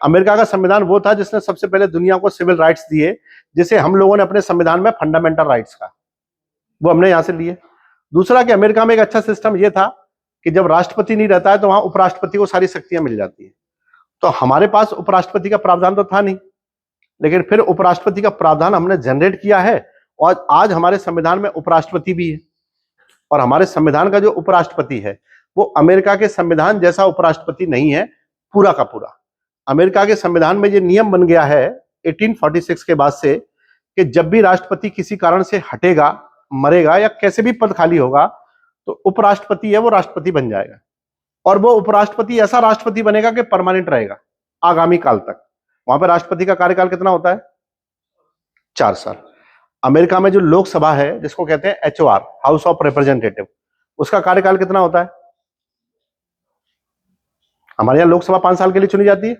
S1: अमेरिका का संविधान वो था जिसने सबसे पहले दुनिया को सिविल राइट्स दिए, जिसे हम लोगों ने अपने संविधान में फंडामेंटल राइट्स का, वो हमने यहां से लिए। दूसरा कि अमेरिका में एक अच्छा सिस्टम ये था कि जब राष्ट्रपति नहीं रहता है तो वहां उपराष्ट्रपति को सारी शक्तियां मिल जाती है। तो हमारे पास उपराष्ट्रपति का प्रावधान तो था नहीं, लेकिन फिर उपराष्ट्रपति का प्रावधान हमने जनरेट किया है और आज हमारे संविधान में उपराष्ट्रपति भी है। और हमारे संविधान का जो उपराष्ट्रपति है वो अमेरिका के संविधान जैसा उपराष्ट्रपति नहीं है पूरा का पूरा। अमेरिका के संविधान में ये नियम बन गया है 1846 के बाद से कि जब भी राष्ट्रपति किसी कारण से हटेगा, मरेगा या कैसे भी पद खाली होगा तो उपराष्ट्रपति है वो राष्ट्रपति बन जाएगा। और वो उपराष्ट्रपति ऐसा राष्ट्रपति बनेगा कि परमानेंट रहेगा आगामी काल तक। वहां पर राष्ट्रपति का कार्यकाल कितना होता है? 4 साल। अमेरिका में जो लोकसभा है जिसको कहते हैं HOR, हाउस ऑफ रिप्रेजेंटेटिव, उसका कार्यकाल कितना होता है? हमारे यहाँ लोकसभा 5 साल के लिए चुनी जाती है,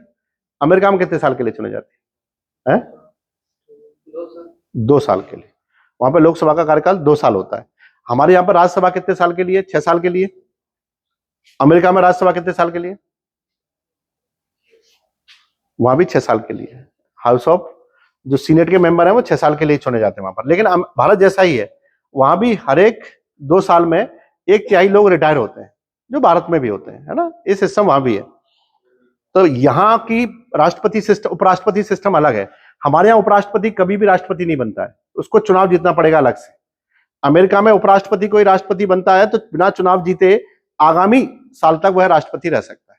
S1: अमेरिका में कितने साल के लिए चुनी जाती है? 2 साल के लिए। वहां पर लोकसभा का कार्यकाल 2 साल होता है। हमारे यहाँ पर राज्यसभा कितने साल के लिए? 6 साल के लिए। अमेरिका में राज्यसभा कितने साल के लिए? वहां भी 6 साल के लिए। हाउस ऑफ जो सीनेट के मेंबर हैं वो 6 साल के लिए चुने जाते हैं वहां पर। लेकिन भारत जैसा ही है, वहां भी हर एक 2 साल में 1/3 लोग रिटायर होते हैं, जो भारत में भी होते हैं, है ना? ये सिस्टम वहां भी है। तो यहाँ की राष्ट्रपति सिस्टम, उपराष्ट्रपति सिस्टम अलग है। हमारे यहाँ उपराष्ट्रपति कभी भी राष्ट्रपति नहीं बनता है, उसको चुनाव जीतना पड़ेगा अलग से। अमेरिका में उपराष्ट्रपति कोई राष्ट्रपति बनता है तो बिना चुनाव जीते आगामी साल तक वह राष्ट्रपति रह सकता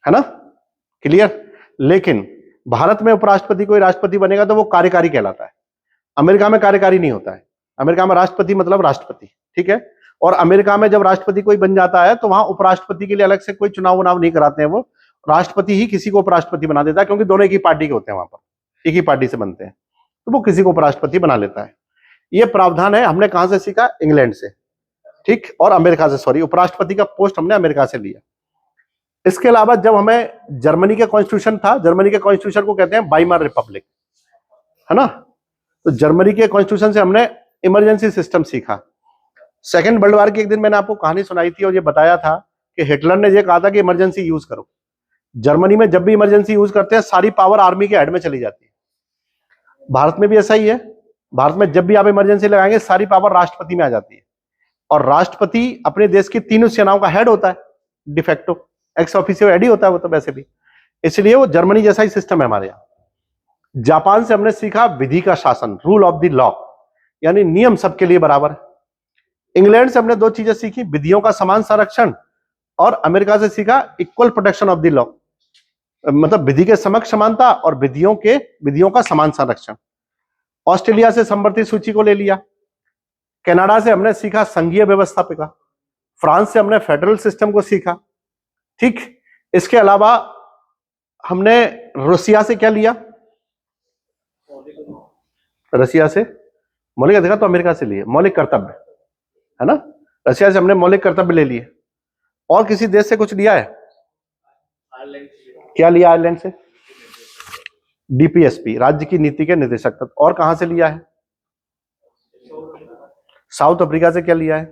S1: है ना? क्लियर? लेकिन भारत में उपराष्ट्रपति कोई राष्ट्रपति बनेगा तो वो कार्यकारी कहलाता है। अमेरिका में कार्यकारी नहीं होता है। अमेरिका में राष्ट्रपति मतलब राष्ट्रपति, ठीक है? और अमेरिका में जब राष्ट्रपति कोई बन जाता है तो वहां उपराष्ट्रपति के लिए अलग से कोई चुनाव नहीं कराते हैं, वो राष्ट्रपति ही किसी को उपराष्ट्रपति बना देता है, क्योंकि दोनों एक ही पार्टी के होते हैं, वहां पर एक ही पार्टी से बनते हैं, तो वो किसी को उपराष्ट्रपति बना लेता है। ये प्रावधान है, हमने कहां से सीखा? इंग्लैंड से, ठीक, और अमेरिका से, सॉरी, उपराष्ट्रपति का पोस्ट हमने अमेरिका से लिया। इसके अलावा जब हमें जर्मनी का कॉन्स्टिट्यूशन था, जर्मनी के कॉन्स्टिट्यूशन को कहते हैं बाइमार रिपब्लिक, है ना? तो जर्मनी के कॉन्स्टिट्यूशन से हमने इमरजेंसी सिस्टम सीखा। सेकेंड वर्ल्ड वॉर की एक दिन मैंने आपको कहानी सुनाई थी और ये बताया था कि हिटलर ने ये कहा था कि इमरजेंसी यूज करो। जर्मनी में जब भी इमरजेंसी यूज करते हैं सारी पावर आर्मी के हेड में चली जाती है। भारत में भी ऐसा ही है। भारत में जब भी आप इमरजेंसी लगाएंगे सारी पावर राष्ट्रपति में आ जाती है, और राष्ट्रपति अपने देश की तीनों सेनाओं का हेड होता है, डिफेक्टो, एक्स ऑफिसियो हेड ही होता है वो तो वैसे भी, इसलिए वो जर्मनी जैसा ही सिस्टम है हमारे यहाँ। जापान से हमने सीखा विधि का शासन, रूल ऑफ द लॉ, यानी नियम सबके लिए बराबर। इंग्लैंड से हमने 2 चीजें सीखी, विधियों का समान संरक्षण, और अमेरिका से सीखा equal protection of the law, मतलब विधि के समक्ष समानता और विधियों का समान संरक्षण। ऑस्ट्रेलिया से संवर्ती सूची को ले लिया। कनाडा से हमने सीखा संघीय व्यवस्था का। फ्रांस से हमने फेडरल सिस्टम को सीखा, ठीक। इसके अलावा हमने रसिया से क्या लिया? रसिया से मौलिक अधिकार तो अमेरिका से लिए, मौलिक कर्तव्य, है ना? रसिया से हमने मौलिक कर्तव्य ले लिए। और किसी देश से कुछ लिया है? क्या लिया आयरलैंड से? DPSP, राज्य की नीति के निदेशक तत्व। और कहां से लिया है? साउथ अफ्रीका से क्या लिया है?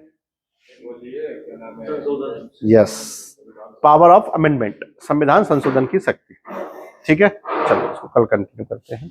S1: यस, पावर ऑफ अमेंडमेंट, संविधान संशोधन की शक्ति, ठीक है। चलो इसको कल कंटिन्यू करते हैं।